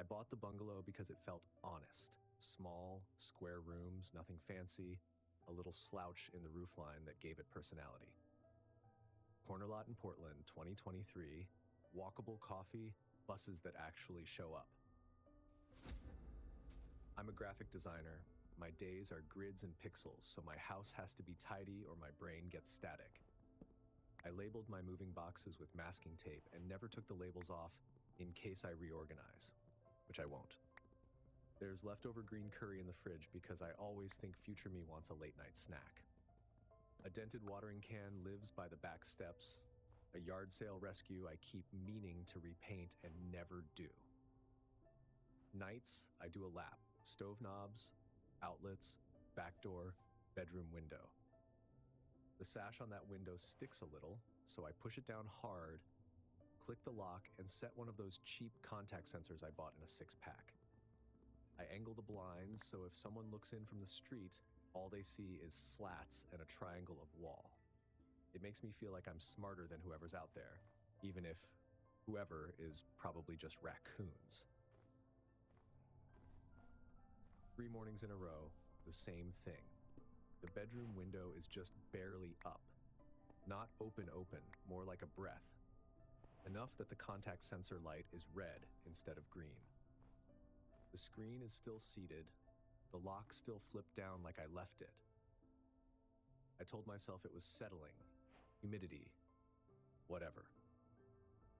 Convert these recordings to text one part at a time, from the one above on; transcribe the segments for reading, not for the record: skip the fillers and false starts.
bought the bungalow because it felt honest. Small, square rooms, nothing fancy, a little slouch in the roofline that gave it personality. Corner lot in Portland, 2023, walkable coffee, buses that actually show up. I'm a graphic designer. My days are grids and pixels, so my house has to be tidy or my brain gets static. I labeled my moving boxes with masking tape and never took the labels off in case I reorganize, which I won't. There's leftover green curry in the fridge because I always think future me wants a late-night snack. A dented watering can lives by the back steps. A yard sale rescue I keep meaning to repaint and never do. Nights, I do a lap. Stove knobs, outlets, back door, bedroom window. The sash on that window sticks a little, so I push it down hard, click the lock, and set one of those cheap contact sensors I bought in a 6-pack. I angle the blinds so if someone looks in from the street, all they see is slats and a triangle of wall. It makes me feel like I'm smarter than whoever's out there, even if whoever is probably just raccoons. 3 mornings in a row, the same thing. The bedroom window is just barely up. Not open, more like a breath. Enough that the contact sensor light is red instead of green. The screen is still seated, the lock still flipped down like I left it. I told myself it was settling, humidity, whatever.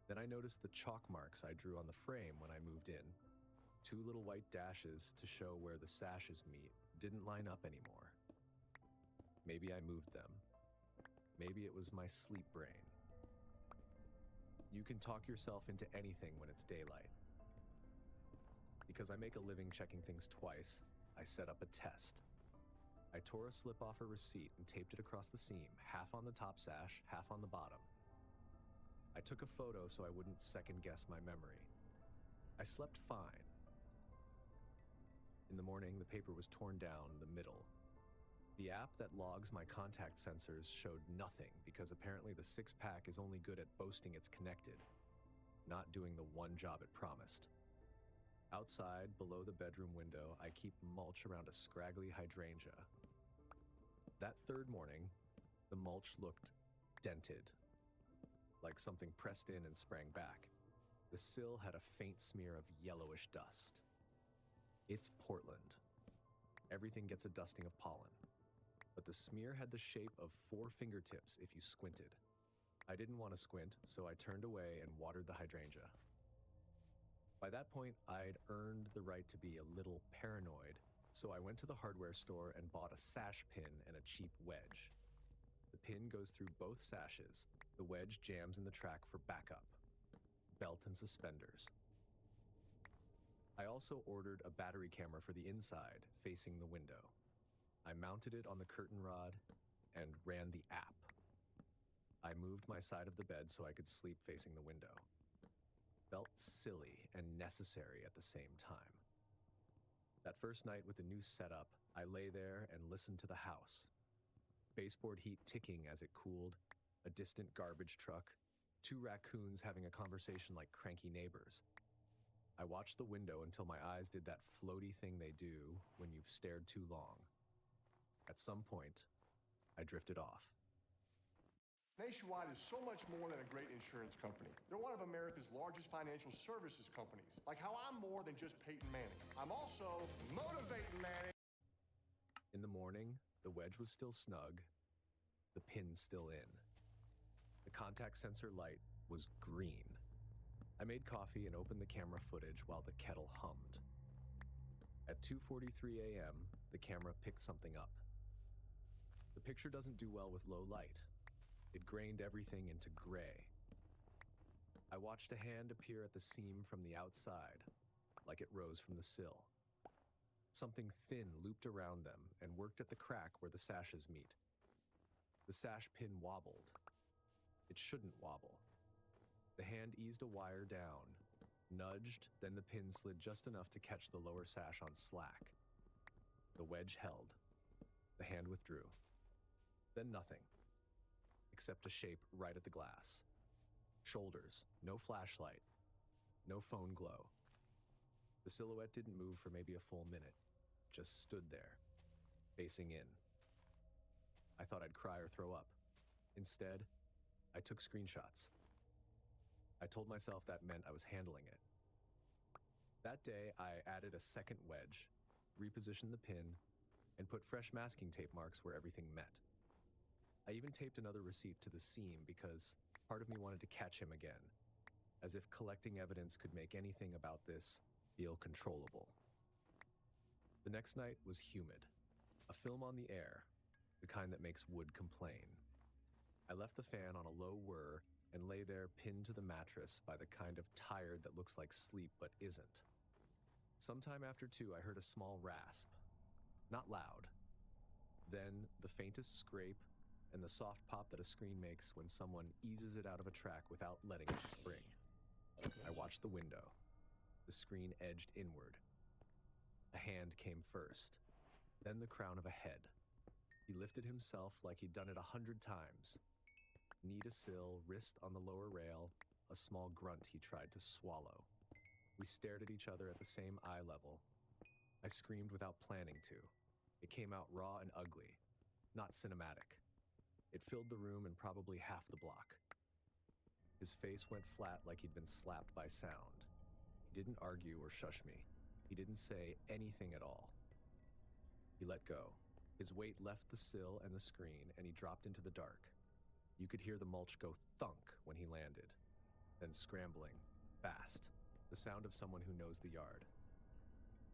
Then I noticed the chalk marks I drew on the frame when I moved in. 2 little white dashes to show where the sashes meet didn't line up anymore. Maybe I moved them. Maybe it was my sleep brain. You can talk yourself into anything when it's daylight. Because I make a living checking things twice, I set up a test. I tore a slip off a receipt and taped it across the seam, half on the top sash, half on the bottom. I took a photo so I wouldn't second guess my memory. I slept fine. In the morning, the paper was torn down the middle. The app that logs my contact sensors showed nothing because apparently the 6-pack is only good at boasting it's connected, not doing the one job it promised. Outside, below the bedroom window, I keep mulch around a scraggly hydrangea. That 3rd morning, the mulch looked dented, like something pressed in and sprang back. The sill had a faint smear of yellowish dust. It's Portland. Everything gets a dusting of pollen. But the smear had the shape of 4 fingertips if you squinted. I didn't want to squint, so I turned away and watered the hydrangea. By that point, I'd earned the right to be a little paranoid, so I went to the hardware store and bought a sash pin and a cheap wedge. The pin goes through both sashes. The wedge jams in the track for backup. Belt and suspenders. I also ordered a battery camera for the inside, facing the window. I mounted it on the curtain rod and ran the app. I moved my side of the bed so I could sleep facing the window. Felt silly and necessary at the same time. That first night with the new setup, I lay there and listened to the house. Baseboard heat ticking as it cooled, a distant garbage truck, 2 raccoons having a conversation like cranky neighbors. I watched the window until my eyes did that floaty thing they do when you've stared too long. At some point, I drifted off. Nationwide is so much more than a great insurance company. They're one of America's largest financial services companies. Like how I'm more than just Peyton Manning. I'm also motivating Manning. In the morning, the wedge was still snug, the pin still in. The contact sensor light was green. I made coffee and opened the camera footage while the kettle hummed. At 2:43 a.m., the camera picked something up. The picture doesn't do well with low light. It grained everything into gray. I watched a hand appear at the seam from the outside, like it rose from the sill. Something thin looped around them and worked at the crack where the sashes meet. The sash pin wobbled. It shouldn't wobble. The hand eased a wire down, nudged, then the pin slid just enough to catch the lower sash on slack. The wedge held. The hand withdrew. Then nothing, except a shape right at the glass. Shoulders, no flashlight, no phone glow. The silhouette didn't move for maybe a full minute, just stood there, facing in. I thought I'd cry or throw up. Instead, I took screenshots. I told myself that meant I was handling it. That day, I added a second wedge, repositioned the pin, and put fresh masking tape marks where everything met. I even taped another receipt to the seam because part of me wanted to catch him again, as if collecting evidence could make anything about this feel controllable. The next night was humid, a film on the air, the kind that makes wood complain. I left the fan on a low whir and lay there pinned to the mattress by the kind of tired that looks like sleep but isn't. Sometime after 2, I heard a small rasp. Not loud. Then the faintest scrape and the soft pop that a screen makes when someone eases it out of a track without letting it spring. I watched the window. The screen edged inward. A hand came first, then the crown of a head. He lifted himself like he'd done it 100 times. Knee to sill, wrist on the lower rail, a small grunt he tried to swallow. We stared at each other at the same eye level. I screamed without planning to. It came out raw and ugly, not cinematic. It filled the room and probably half the block. His face went flat like he'd been slapped by sound. He didn't argue or shush me. He didn't say anything at all. He let go. His weight left the sill and the screen, and he dropped into the dark. You could hear the mulch go thunk when he landed, then scrambling, fast, the sound of someone who knows the yard.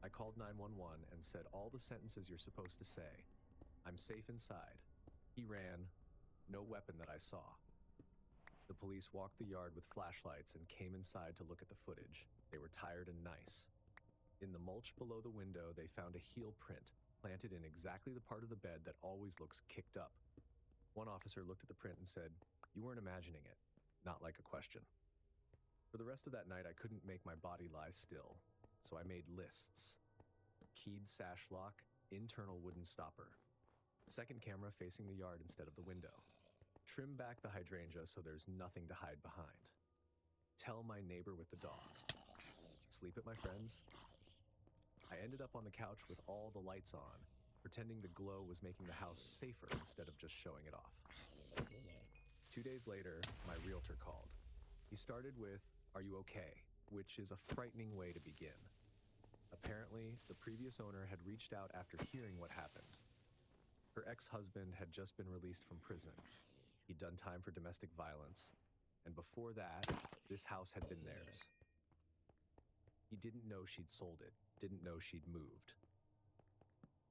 I called 911 and said all the sentences you're supposed to say. I'm safe inside. He ran. No weapon that I saw. The police walked the yard with flashlights and came inside to look at the footage. They were tired and nice. In the mulch below the window, they found a heel print planted in exactly the part of the bed that always looks kicked up. One officer looked at the print and said, "You weren't imagining it," not like a question. For the rest of that night, I couldn't make my body lie still, so I made lists. Keyed sash lock, internal wooden stopper. Second camera facing the yard instead of the window. Trim back the hydrangea so there's nothing to hide behind. Tell my neighbor with the dog. Sleep at my friend's. I ended up on the couch with all the lights on, pretending the glow was making the house safer instead of just showing it off. 2 days later, my realtor called. He started with, "Are you okay?" which is a frightening way to begin. Apparently, the previous owner had reached out after hearing what happened. Her ex-husband had just been released from prison. He'd done time for domestic violence, and before that, this house had been theirs. He didn't know she'd sold it, didn't know she'd moved.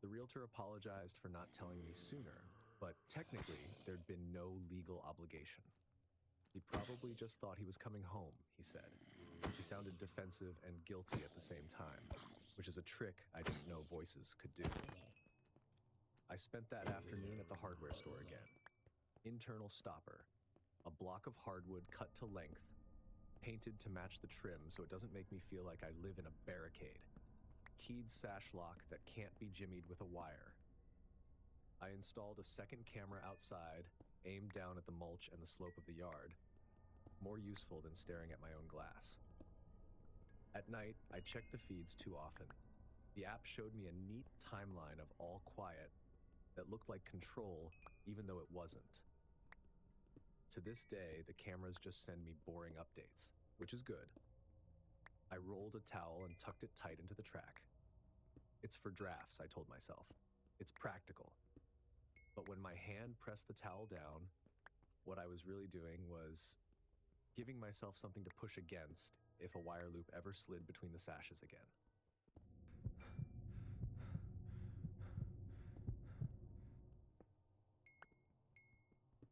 The realtor apologized for not telling me sooner, but technically, there'd been no legal obligation. He probably just thought he was coming home, he said. He sounded defensive and guilty at the same time, which is a trick I didn't know voices could do. I spent that afternoon at the hardware store again. Internal stopper, a block of hardwood cut to length, painted to match the trim so it doesn't make me feel like I live in a barricade. Keyed sash lock that can't be jimmied with a wire. I installed a second camera outside, aimed down at the mulch and the slope of the yard. More useful than staring at my own glass. At night, I checked the feeds too often. The app showed me a neat timeline of all quiet that looked like control, even though it wasn't. To this day, the cameras just send me boring updates, which is good. I rolled a towel and tucked it tight into the track. It's for drafts, I told myself. It's practical. But when my hand pressed the towel down, what I was really doing was giving myself something to push against if a wire loop ever slid between the sashes again.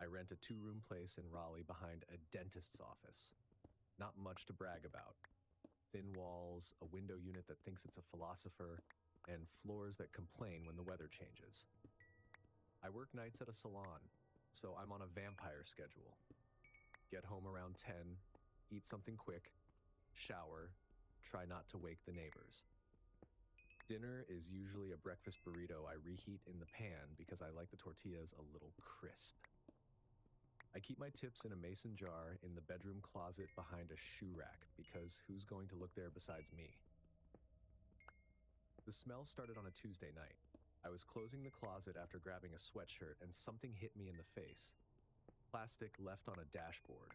I rent a 2-room place in Raleigh behind a dentist's office. Not much to brag about. Thin walls, a window unit that thinks it's a philosopher, and floors that complain when the weather changes. I work nights at a salon, so I'm on a vampire schedule. Get home around 10, eat something quick, shower, try not to wake the neighbors. Dinner is usually a breakfast burrito I reheat in the pan because I like the tortillas a little crisp. I keep my tips in a mason jar in the bedroom closet behind a shoe rack because who's going to look there besides me? The smell started on a Tuesday night. I was closing the closet after grabbing a sweatshirt and something hit me in the face. Plastic left on a dashboard,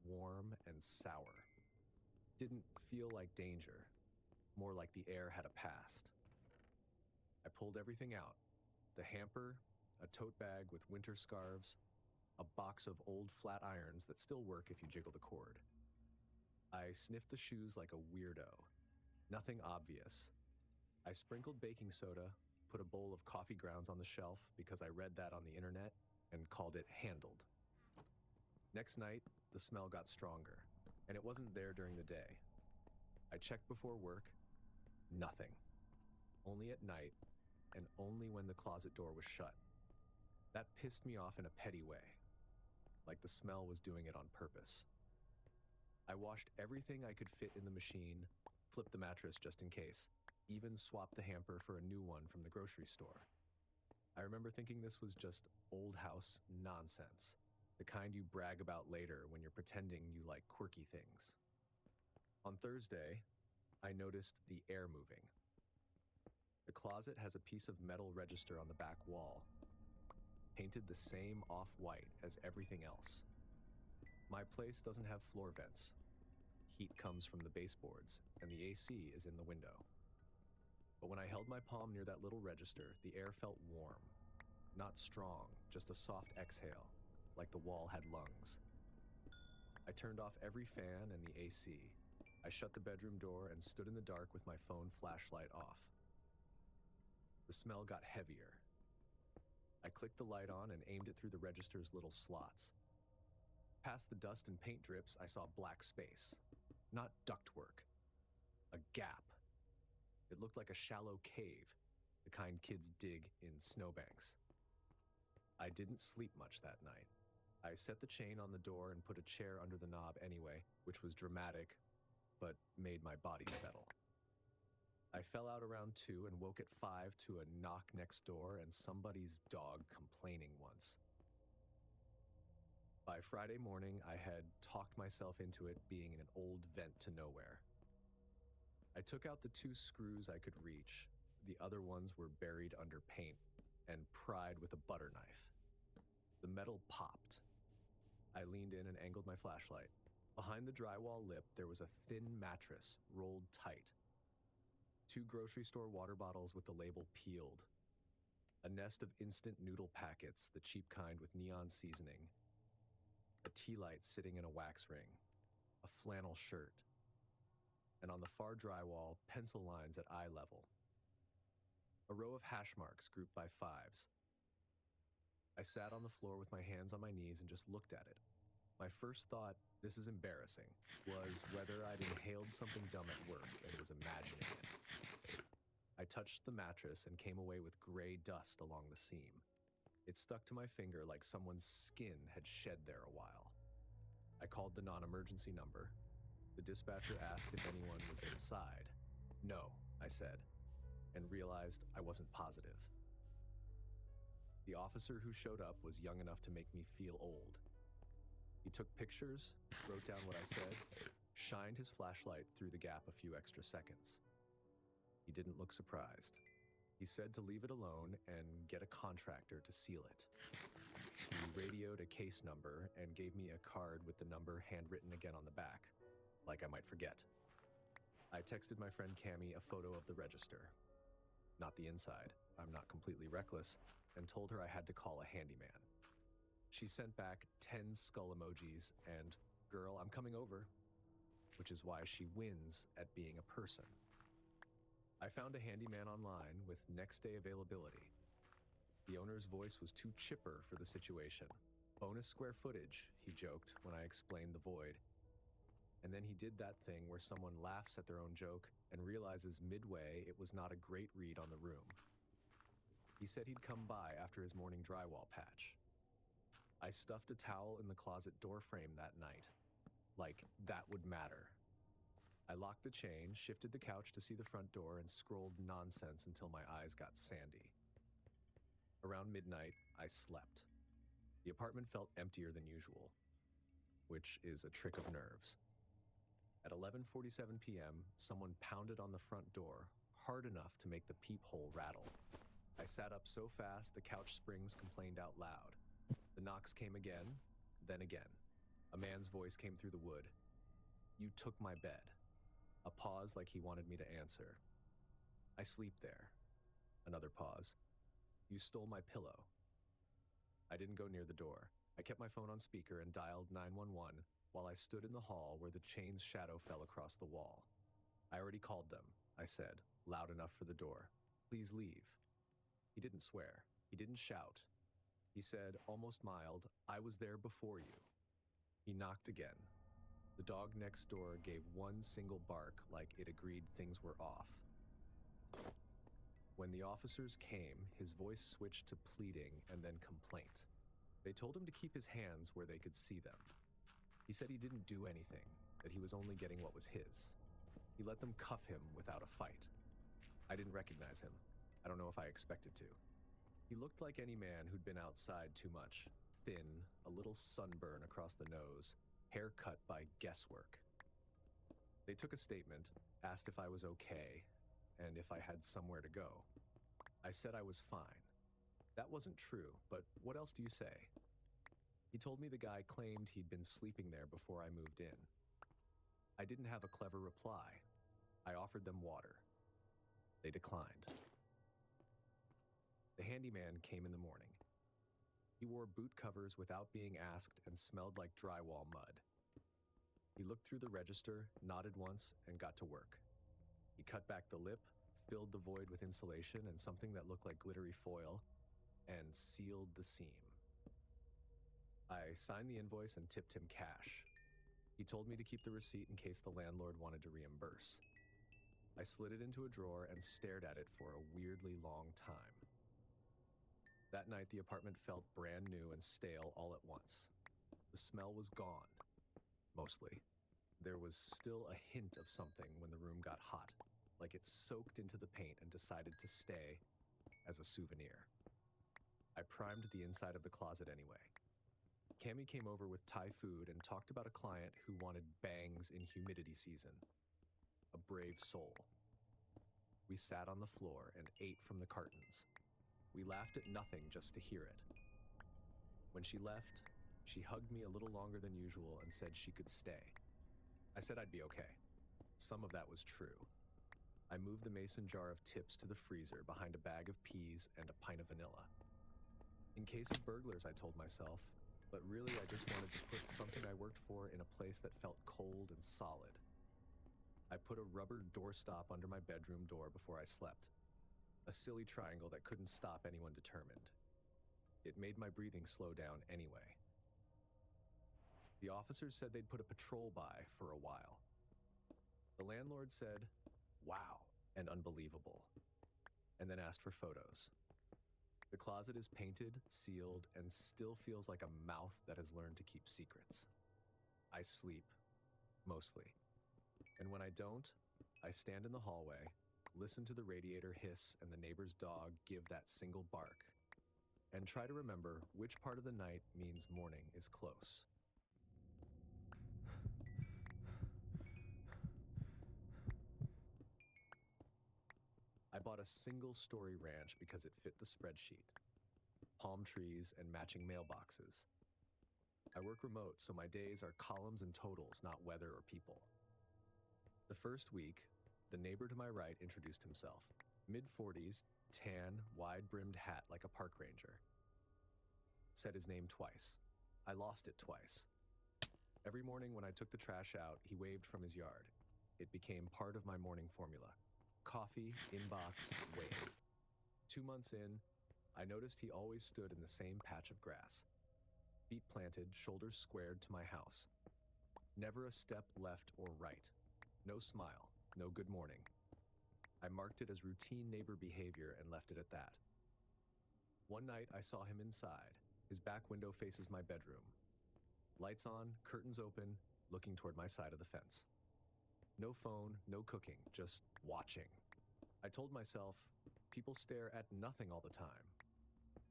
warm and sour. Didn't feel like danger, more like the air had a past. I pulled everything out: the hamper, a tote bag with winter scarves, a box of old flat irons that still work if you jiggle the cord. I sniffed the shoes like a weirdo. Nothing obvious. I sprinkled baking soda, put a bowl of coffee grounds on the shelf because I read that on the internet, and called it handled. Next night, the smell got stronger, and it wasn't there during the day. I checked before work. Nothing. Only at night, and only when the closet door was shut. That pissed me off in a petty way, like the smell was doing it on purpose. I washed everything I could fit in the machine, flipped the mattress just in case, even swapped the hamper for a new one from the grocery store. I remember thinking this was just old house nonsense, the kind you brag about later when you're pretending you like quirky things. On Thursday, I noticed the air moving. The closet has a piece of metal register on the back wall, painted the same off-white as everything else. My place doesn't have floor vents. Heat comes from the baseboards, and the AC is in the window. But when I held my palm near that little register, the air felt warm. Not strong, just a soft exhale, like the wall had lungs. I turned off every fan and the AC. I shut the bedroom door and stood in the dark with my phone flashlight off. The smell got heavier. I clicked the light on and aimed it through the register's little slots. Past the dust and paint drips, I saw black space. Not ductwork. A gap. It looked like a shallow cave, the kind kids dig in snowbanks. I didn't sleep much that night. I set the chain on the door and put a chair under the knob anyway, which was dramatic, but made my body settle. I fell out around 2 and woke at 5 to a knock next door and somebody's dog complaining once. By Friday morning, I had talked myself into it being an old vent to nowhere. I took out the 2 screws I could reach. The other ones were buried under paint and pried with a butter knife. The metal popped. I leaned in and angled my flashlight. Behind the drywall lip, there was a thin mattress rolled tight. 2 grocery store water bottles with the label peeled. A nest of instant noodle packets, the cheap kind with neon seasoning. A tea light sitting in a wax ring. A flannel shirt. And on the far drywall, pencil lines at eye level. A row of hash marks grouped by 5s. I sat on the floor with my hands on my knees and just looked at it. My first thought, this is embarrassing, was whether I'd inhaled something dumb at work and was imagining it. I touched the mattress and came away with gray dust along the seam. It stuck to my finger like someone's skin had shed there a while. I called the non-emergency number. The dispatcher asked if anyone was inside. No, I said, and realized I wasn't positive. The officer who showed up was young enough to make me feel old. He took pictures, wrote down what I said, shined his flashlight through the gap a few extra seconds. He didn't look surprised. He said to leave it alone and get a contractor to seal it. He radioed a case number and gave me a card with the number handwritten again on the back, like I might forget. I texted my friend Cammie a photo of the register. Not the inside, I'm not completely reckless, and told her I had to call a handyman. She sent back 10 skull emojis and, girl, I'm coming over, which is why she wins at being a person. I found a handyman online with next day availability. The owner's voice was too chipper for the situation. Bonus square footage, he joked when I explained the void. And then he did that thing where someone laughs at their own joke and realizes midway it was not a great read on the room. He said he'd come by after his morning drywall patch. I stuffed a towel in the closet door frame that night. Like, that would matter. I locked the chain, shifted the couch to see the front door, and scrolled nonsense until my eyes got sandy. Around midnight, I slept. The apartment felt emptier than usual, which is a trick of nerves. At 11:47 p.m., someone pounded on the front door, hard enough to make the peephole rattle. I sat up so fast the couch springs complained out loud. The knocks came again, then again. A man's voice came through the wood. "You took my bed." A pause like he wanted me to answer. "I sleep there." Another pause. "You stole my pillow." I didn't go near the door. I kept my phone on speaker and dialed 911 while I stood in the hall where the chain's shadow fell across the wall. "I already called them," I said, loud enough for the door. "Please leave." He didn't swear. He didn't shout. He said, almost mild, "I was there before you." He knocked again. The dog next door gave one single bark like it agreed things were off. When the officers came, his voice switched to pleading and then complaint. They told him to keep his hands where they could see them. He said he didn't do anything, that he was only getting what was his. He let them cuff him without a fight. I didn't recognize him. I don't know if I expected to. He looked like any man who'd been outside too much. Thin, a little sunburn across the nose, hair cut by guesswork. They took a statement, asked if I was okay, and if I had somewhere to go. I said I was fine. That wasn't true, but what else do you say? He told me the guy claimed he'd been sleeping there before I moved in. I didn't have a clever reply. I offered them water. They declined. The handyman came in the morning. He wore boot covers without being asked and smelled like drywall mud. He looked through the register, nodded once, and got to work. He cut back the lip, filled the void with insulation and something that looked like glittery foil, and sealed the seam. I signed the invoice and tipped him cash. He told me to keep the receipt in case the landlord wanted to reimburse. I slid it into a drawer and stared at it for a weirdly long time. That night, the apartment felt brand new and stale all at once. The smell was gone, mostly. There was still a hint of something when the room got hot, like it soaked into the paint and decided to stay as a souvenir. I primed the inside of the closet anyway. Cammie came over with Thai food and talked about a client who wanted bangs in humidity season. A brave soul. We sat on the floor and ate from the cartons. We laughed at nothing just to hear it. When she left, she hugged me a little longer than usual and said she could stay. I said I'd be okay. Some of that was true. I moved the mason jar of tips to the freezer behind a bag of peas and a pint of vanilla. In case of burglars, I told myself, but really I just wanted to put something I worked for in a place that felt cold and solid. I put a rubber doorstop under my bedroom door before I slept. A silly triangle that couldn't stop anyone determined. It made my breathing slow down anyway. The officers said they'd put a patrol by for a while. The landlord said, "Wow," and "unbelievable," and then asked for photos. The closet is painted, sealed, and still feels like a mouth that has learned to keep secrets. I sleep, mostly. And when I don't, I stand in the hallway, listen to the radiator hiss and the neighbor's dog give that single bark, and try to remember which part of the night means morning is close. I bought a single-story ranch because it fit the spreadsheet. Palm trees and matching mailboxes. I work remote, so my days are columns and totals, not weather or people. The first week, the neighbor to my right introduced himself. Mid-40s, tan, wide-brimmed hat like a park ranger. Said his name twice. I lost it twice. Every morning when I took the trash out, he waved from his yard. It became part of my morning formula. Coffee, inbox, wave. 2 months in, I noticed he always stood in the same patch of grass. Feet planted, shoulders squared to my house. Never a step left or right. No smile, no good morning. I marked it as routine neighbor behavior and left it at that. One night I saw him inside. His back window faces my bedroom. Lights on, curtains open, looking toward my side of the fence. No phone, no cooking, just watching. I told myself, people stare at nothing all the time.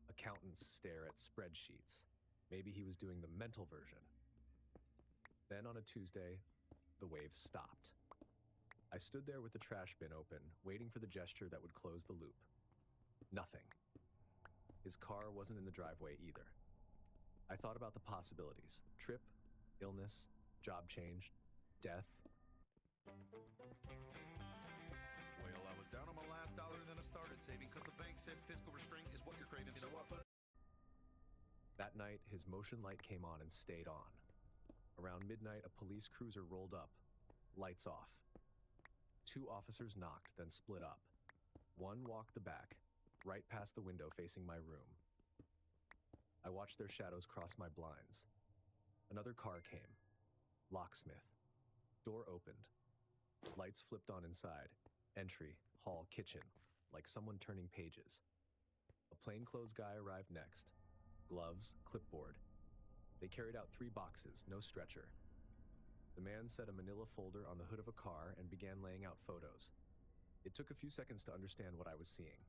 Accountants stare at spreadsheets. Maybe he was doing the mental version. Then on a Tuesday, the waves stopped. I stood there with the trash bin open, waiting for the gesture that would close the loop. Nothing. His car wasn't in the driveway either. I thought about the possibilities: trip, illness, job change, death. Well, I was down on my last dollar and then I started saving because the bank said fiscal restraint is what you're craving. So I put. That night, his motion light came on and stayed on. Around midnight, a police cruiser rolled up, lights off. 2 officers knocked, then split up. One walked the back, right past the window facing my room. I watched their shadows cross my blinds. Another car came. Locksmith. Door opened. Lights flipped on inside. Entry, hall, kitchen, like someone turning pages. A plainclothes guy arrived next. Gloves, clipboard. They carried out 3 boxes, no stretcher. The man set a manila folder on the hood of a car and began laying out photos. It took a few seconds to understand what I was seeing.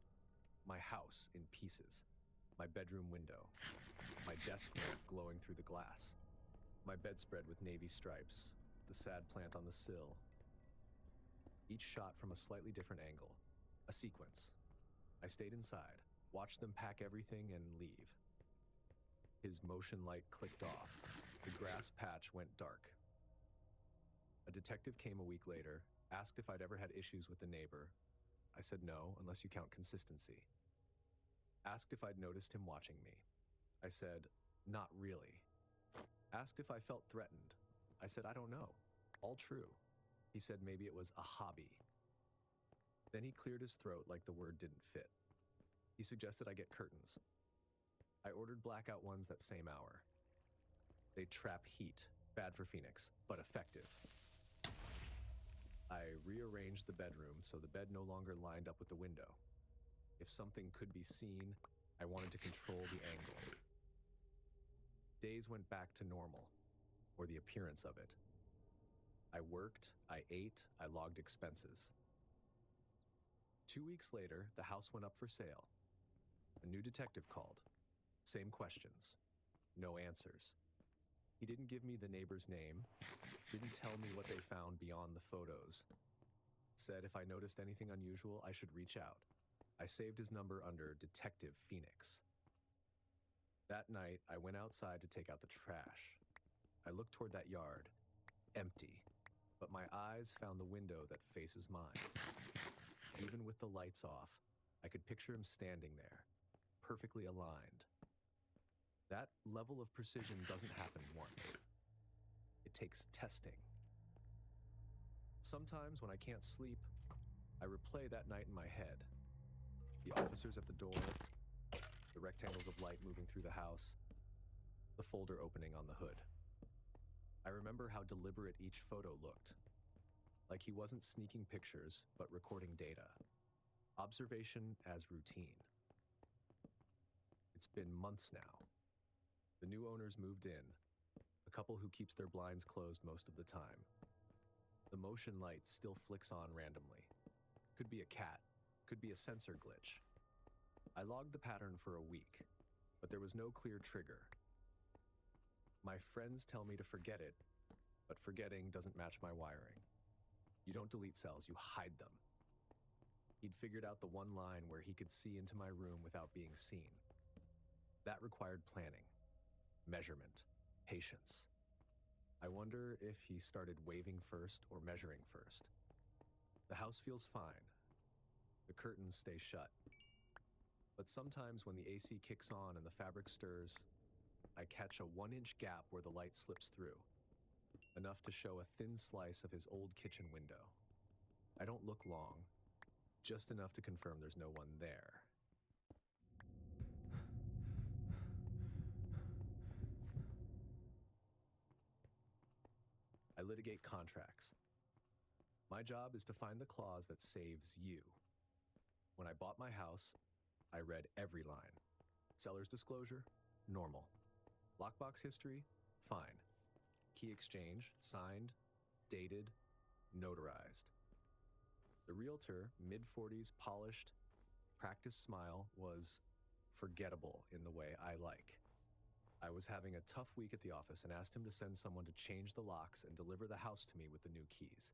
My house in pieces. My bedroom window. My desk lamp glowing through the glass. My bedspread with navy stripes. The sad plant on the sill. Each shot from a slightly different angle. A sequence. I stayed inside, watched them pack everything and leave. His motion light clicked off. The grass patch went dark. A detective came a week later, asked if I'd ever had issues with the neighbor. I said no, unless you count consistency. Asked if I'd noticed him watching me. I said, not really. Asked if I felt threatened. I said, I don't know. All true. He said maybe it was a hobby. Then he cleared his throat like the word didn't fit. He suggested I get curtains. I ordered blackout ones that same hour. They trap heat, bad for Phoenix, but effective. I rearranged the bedroom so the bed no longer lined up with the window. If something could be seen, I wanted to control the angle. Days went back to normal, or the appearance of it. I worked, I ate, I logged expenses. 2 weeks later, the house went up for sale. A new detective called. Same questions. No answers. He didn't give me the neighbor's name, didn't tell me what they found beyond the photos. Said if I noticed anything unusual, I should reach out. I saved his number under Detective Phoenix. That night, I went outside to take out the trash. I looked toward that yard, empty, but my eyes found the window that faces mine. Even with the lights off, I could picture him standing there, perfectly aligned. That level of precision doesn't happen once. It takes testing. Sometimes when I can't sleep, I replay that night in my head. The officers at the door, the rectangles of light moving through the house, the folder opening on the hood. I remember how deliberate each photo looked. Like he wasn't sneaking pictures, but recording data. Observation as routine. It's been months now. The new owners moved in, a couple who keeps their blinds closed most of the time. The motion light still flicks on randomly. Could be a cat, could be a sensor glitch. I logged the pattern for a week, but there was no clear trigger. My friends tell me to forget it, but forgetting doesn't match my wiring. You don't delete cells, you hide them. He'd figured out the one line where he could see into my room without being seen. That required planning, measurement, patience. I wonder if he started waving first or measuring first. The house feels fine. The curtains stay shut. But sometimes when the AC kicks on and the fabric stirs, I catch a 1-inch gap where the light slips through, enough to show a thin slice of his old kitchen window. I don't look long, just enough to confirm there's no one there. I litigate contracts. My job is to find the clause that saves you. When I bought my house, I read every line. Seller's disclosure, normal. Lockbox history, fine. Key exchange, signed, dated, notarized. The realtor, mid-40s, polished, practiced smile, was forgettable in the way I like. I was having a tough week at the office and asked him to send someone to change the locks and deliver the house to me with the new keys.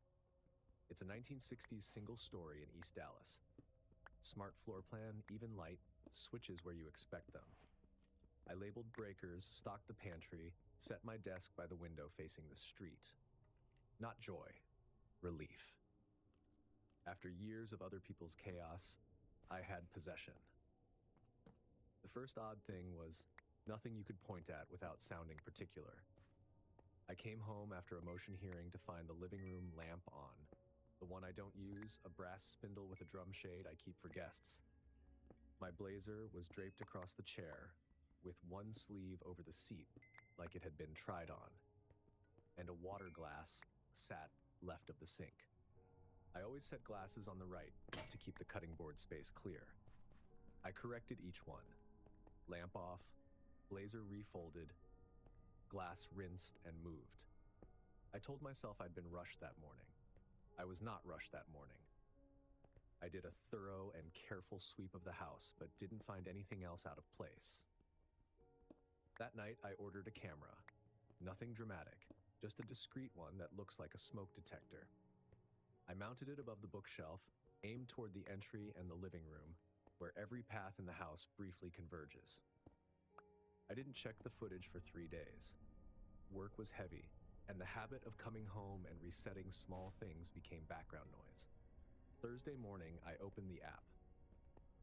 It's a 1960s single story in East Dallas. Smart floor plan, even light, switches where you expect them. I labeled breakers, stocked the pantry, set my desk by the window facing the street. Not joy, relief. After years of other people's chaos, I had possession. The first odd thing was nothing you could point at without sounding particular. I came home after a motion hearing to find the living room lamp on. The one I don't use, a brass spindle with a drum shade I keep for guests. My blazer was draped across the chair, with one sleeve over the seat, like it had been tried on, and a water glass sat left of the sink. I always set glasses on the right to keep the cutting board space clear. I corrected each one. Lamp off, blazer refolded, glass rinsed and moved. I told myself I'd been rushed that morning. I was not rushed that morning. I did a thorough and careful sweep of the house, but didn't find anything else out of place. That night, I ordered a camera. Nothing dramatic, just a discreet one that looks like a smoke detector. I mounted it above the bookshelf, aimed toward the entry and the living room, where every path in the house briefly converges. I didn't check the footage for 3 days. Work was heavy, and the habit of coming home and resetting small things became background noise. Thursday morning, I opened the app.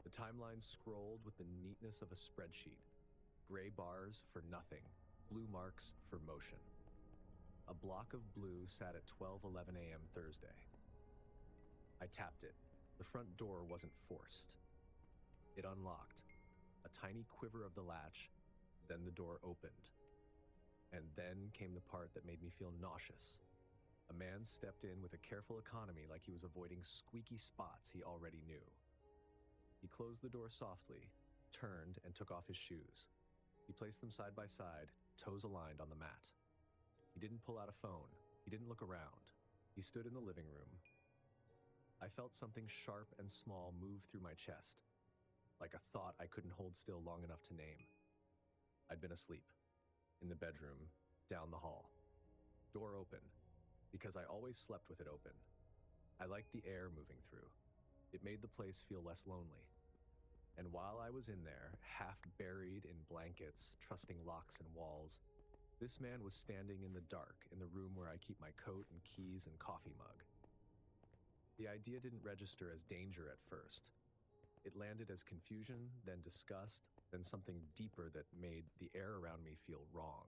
The timeline scrolled with the neatness of a spreadsheet. Gray bars for nothing, blue marks for motion. A block of blue sat at 12:11 a.m. Thursday. I tapped it. The front door wasn't forced. It unlocked. A tiny quiver of the latch, then the door opened. And then came the part that made me feel nauseous. A man stepped in with a careful economy like he was avoiding squeaky spots he already knew. He closed the door softly, turned, and took off his shoes. He placed them side by side, toes aligned on the mat. He didn't pull out a phone. He didn't look around. He stood in the living room. I felt something sharp and small move through my chest, like a thought I couldn't hold still long enough to name. I'd been asleep, in the bedroom, down the hall. Door open, because I always slept with it open. I liked the air moving through. It made the place feel less lonely. And while I was in there, half buried in blankets, trusting locks and walls, this man was standing in the dark in the room where I keep my coat and keys and coffee mug. The idea didn't register as danger at first. It landed as confusion, then disgust, then something deeper that made the air around me feel wrong.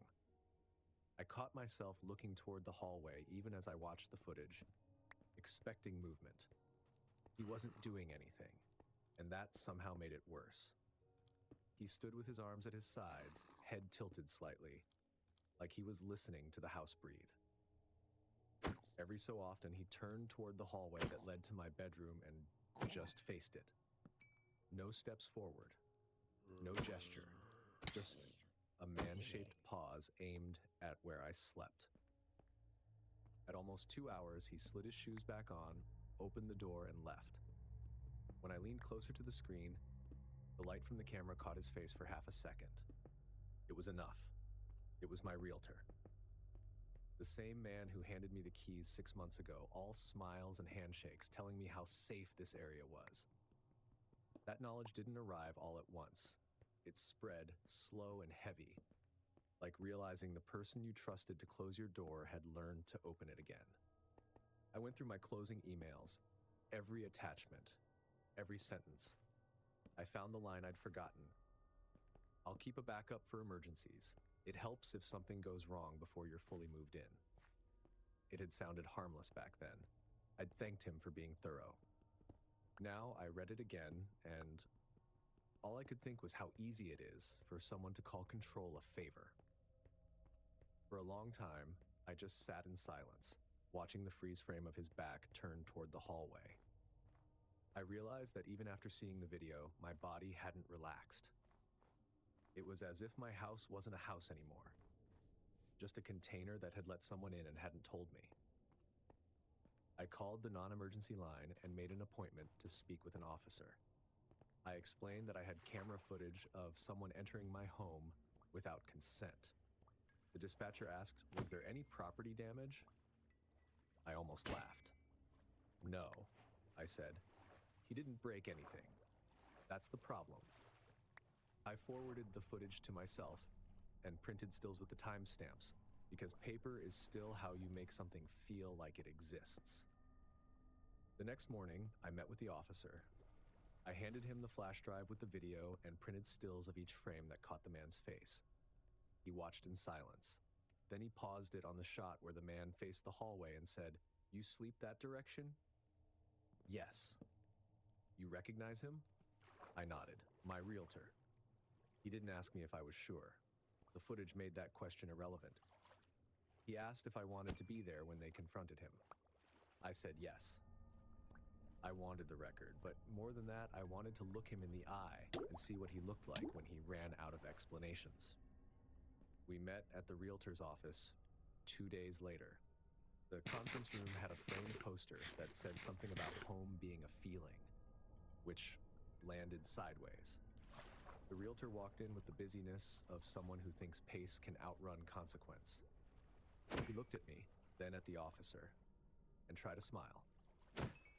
I caught myself looking toward the hallway even as I watched the footage, expecting movement. He wasn't doing anything, and that somehow made it worse. He stood with his arms at his sides, head tilted slightly, like he was listening to the house breathe. Every so often, he turned toward the hallway that led to my bedroom and just faced it. No steps forward, no gesture, just a man-shaped pause aimed at where I slept. At almost 2 hours, he slid his shoes back on, opened the door, and left. When I leaned closer to the screen, the light from the camera caught his face for half a second. It was enough. It was my realtor. The same man who handed me the keys 6 months ago, all smiles and handshakes, telling me how safe this area was. That knowledge didn't arrive all at once. It spread, slow and heavy, like realizing the person you trusted to close your door had learned to open it again. I went through my closing emails, every attachment, every sentence. I found the line I'd forgotten. I'll keep a backup for emergencies. It helps if something goes wrong before you're fully moved in. It had sounded harmless back then. I'd thanked him for being thorough. Now I read it again, and all I could think was how easy it is for someone to call control a favor. For a long time, I just sat in silence, watching the freeze frame of his back turn toward the hallway. I realized that even after seeing the video, my body hadn't relaxed. It was as if my house wasn't a house anymore, just a container that had let someone in and hadn't told me. I called the non-emergency line and made an appointment to speak with an officer. I explained that I had camera footage of someone entering my home without consent. The dispatcher asked, "Was there any property damage?" I almost laughed. No, I said. He didn't break anything. That's the problem. I forwarded the footage to myself and printed stills with the timestamps, because paper is still how you make something feel like it exists. The next morning, I met with the officer. I handed him the flash drive with the video and printed stills of each frame that caught the man's face. He watched in silence. Then he paused it on the shot where the man faced the hallway and said, "You sleep that direction?" "Yes." "You recognize him?" I nodded. "My realtor." He didn't ask me if I was sure. The footage made that question irrelevant. He asked if I wanted to be there when they confronted him. I said yes. I wanted the record, but more than that, I wanted to look him in the eye and see what he looked like when he ran out of explanations. We met at the realtor's office 2 days later. The conference room had a framed poster that said something about home being a feeling, which landed sideways. The realtor walked in with the busyness of someone who thinks pace can outrun consequence. He looked at me, then at the officer, and tried a smile.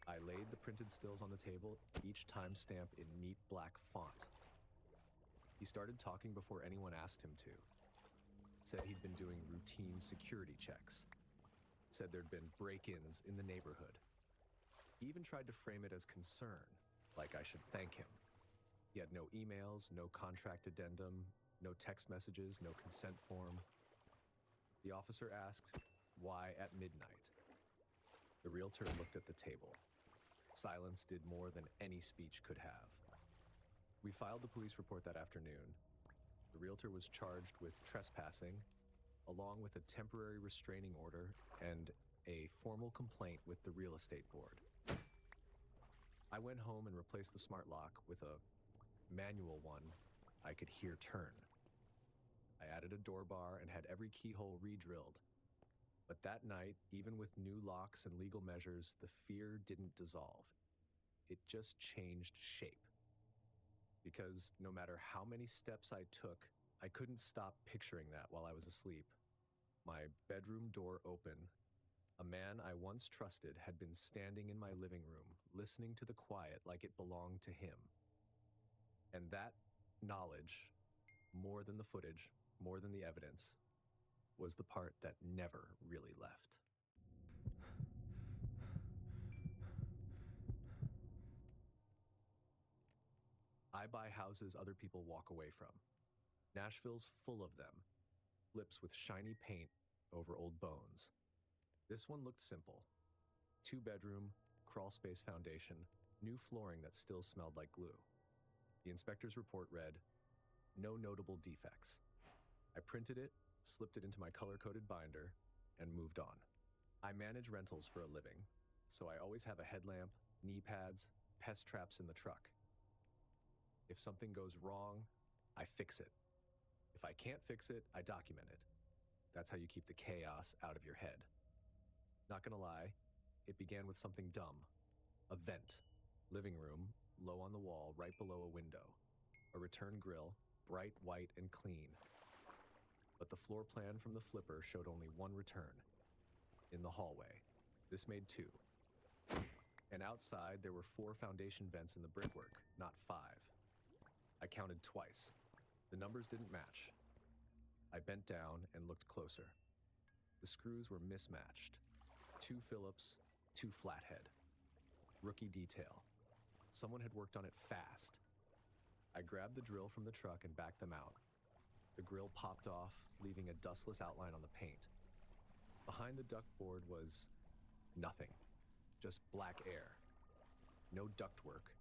I laid the printed stills on the table, each timestamp in neat black font. He started talking before anyone asked him to. Said he'd been doing routine security checks. Said there'd been break-ins in the neighborhood. He even tried to frame it as concern, like I should thank him. He had no emails, no contract addendum, no text messages, no consent form. The officer asked, "Why at midnight?" The realtor looked at the table. Silence did more than any speech could have. We filed the police report that afternoon. The realtor was charged with trespassing, along with a temporary restraining order and a formal complaint with the real estate board. I went home and replaced the smart lock with a manual one I could hear turn. I added a door bar and had every keyhole re-drilled. But that night, even with new locks and legal measures, the fear didn't dissolve. It just changed shape. Because no matter how many steps I took, I couldn't stop picturing that while I was asleep. My bedroom door open. A man I once trusted had been standing in my living room, listening to the quiet like it belonged to him. And that knowledge, more than the footage, more than the evidence, was the part that never really left. I buy houses other people walk away from. Nashville's full of them, flips with shiny paint over old bones. This one looked simple. 2-bedroom, crawl space foundation, new flooring that still smelled like glue. The inspector's report read, "No notable defects." I printed it, slipped it into my color-coded binder, and moved on. I manage rentals for a living, so I always have a headlamp, knee pads, pest traps in the truck. If something goes wrong, I fix it. If I can't fix it, I document it. That's how you keep the chaos out of your head. Not gonna lie, it began with something dumb. A vent. Living room, low on the wall, right below a window. A return grill, bright white and clean. But the floor plan from the flipper showed only one return. In the hallway. This made 2. And outside, there were 4 foundation vents in the brickwork, not 5. I counted twice. The numbers didn't match. I bent down and looked closer. The screws were mismatched. 2 Phillips, 2 flathead. Rookie detail. Someone had worked on it fast. I grabbed the drill from the truck and backed them out. The grill popped off, leaving a dustless outline on the paint. Behind the ductboard was nothing. Just black air. No ductwork.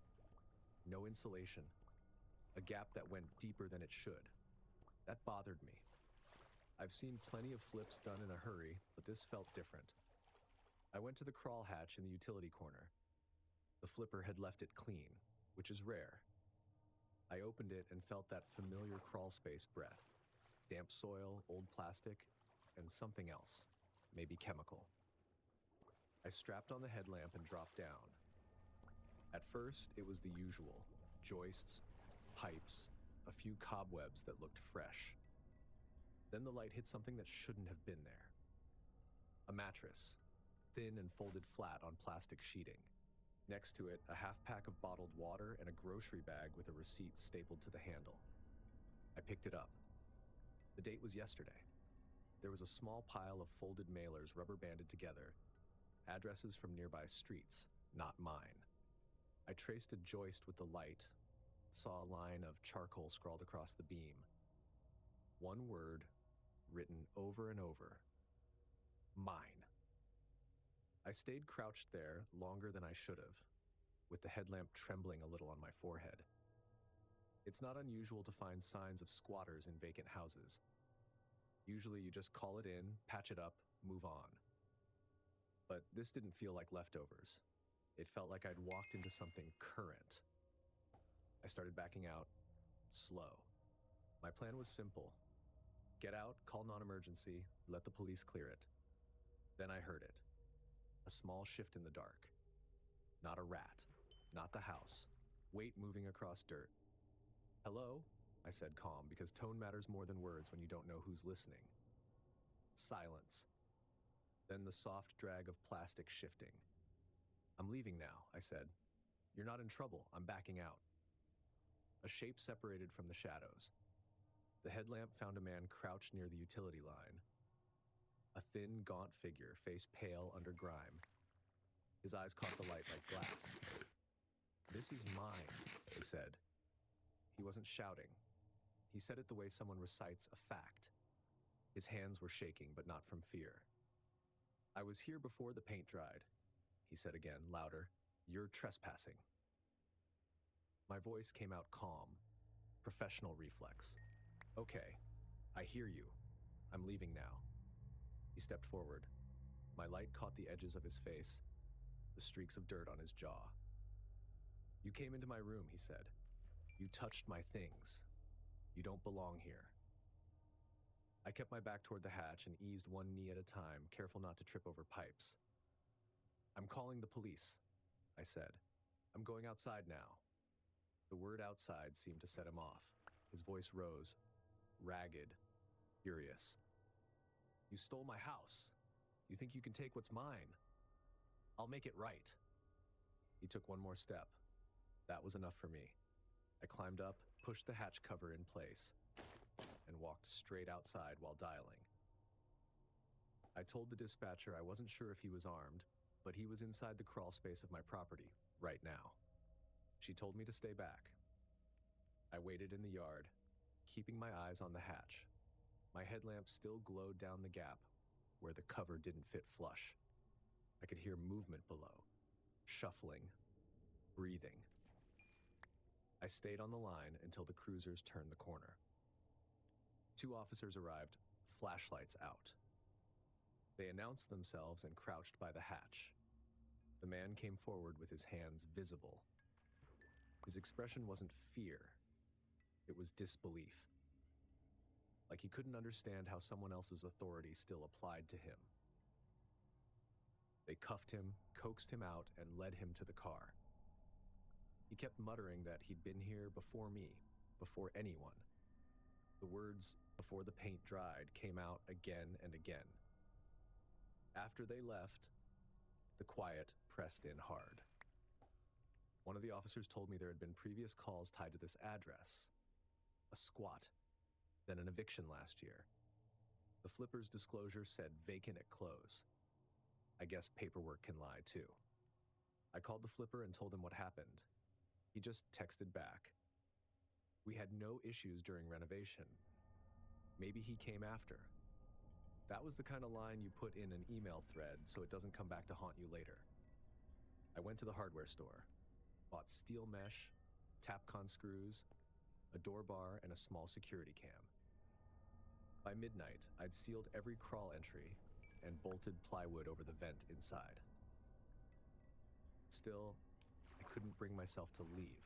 No insulation. A gap that went deeper than it should. That bothered me. I've seen plenty of flips done in a hurry, but this felt different. I went to the crawl hatch in the utility corner. The flipper had left it clean, which is rare. I opened it and felt that familiar crawl space breath. Damp soil, old plastic, and something else, maybe chemical. I strapped on the headlamp and dropped down. At first, it was the usual. Joists, pipes, a few cobwebs that looked fresh. Then the light hit something that shouldn't have been there. A mattress, thin and folded flat on plastic sheeting. Next to it, a half-pack of bottled water and a grocery bag with a receipt stapled to the handle. I picked it up. The date was yesterday. There was a small pile of folded mailers rubber-banded together, addresses from nearby streets, not mine. I traced a joist with the light, saw a line of charcoal scrawled across the beam. One word, written over and over. Mine. I stayed crouched there longer than I should have, with the headlamp trembling a little on my forehead. It's not unusual to find signs of squatters in vacant houses. Usually you just call it in, patch it up, move on. But this didn't feel like leftovers. It felt like I'd walked into something current. I started backing out, slow. My plan was simple. Get out, call non-emergency, let the police clear it. Then I heard it. A small shift in the dark. Not a rat, not the house. Weight moving across dirt. Hello? I said calm, because tone matters more than words when you don't know who's listening. Silence. Then the soft drag of plastic shifting. I'm leaving now, I said. You're not in trouble, I'm backing out. A shape separated from the shadows. The headlamp found a man crouched near the utility line. A thin, gaunt figure, face pale under grime. His eyes caught the light like glass. This is mine, he said. He wasn't shouting. He said it the way someone recites a fact. His hands were shaking, but not from fear. I was here before the paint dried, he said again, louder. You're trespassing. My voice came out calm, professional reflex. Okay, I hear you. I'm leaving now. He stepped forward. My light caught the edges of his face, the streaks of dirt on his jaw. You came into my room, he said. You touched my things. You don't belong here. I kept my back toward the hatch and eased one knee at a time, careful not to trip over pipes. I'm calling the police, I said. I'm going outside now. The word outside seemed to set him off. His voice rose, ragged, furious. You stole my house. You think you can take what's mine? I'll make it right. He took one more step. That was enough for me. I climbed up, pushed the hatch cover in place, and walked straight outside while dialing. I told the dispatcher I wasn't sure if he was armed, but he was inside the crawl space of my property right now. She told me to stay back. I waited in the yard, keeping my eyes on the hatch. My headlamp still glowed down the gap where the cover didn't fit flush. I could hear movement below, shuffling, breathing. I stayed on the line until the cruisers turned the corner. 2 officers arrived, flashlights out. They announced themselves and crouched by the hatch. The man came forward with his hands visible. His expression wasn't fear. It was disbelief. Like he couldn't understand how someone else's authority still applied to him. They cuffed him, coaxed him out, and led him to the car. He kept muttering that he'd been here before me, before anyone. The words, before the paint dried, came out again and again. After they left, the quiet pressed in hard. One of the officers told me there had been previous calls tied to this address. A squat, then an eviction last year. The flipper's disclosure said vacant at close. I guess paperwork can lie too. I called the flipper and told him what happened. He just texted back. We had no issues during renovation. Maybe he came after. That was the kind of line you put in an email thread so it doesn't come back to haunt you later. I went to the hardware store, bought steel mesh, Tapcon screws, a door bar, and a small security cam. By midnight, I'd sealed every crawl entry and bolted plywood over the vent inside. Still, I couldn't bring myself to leave.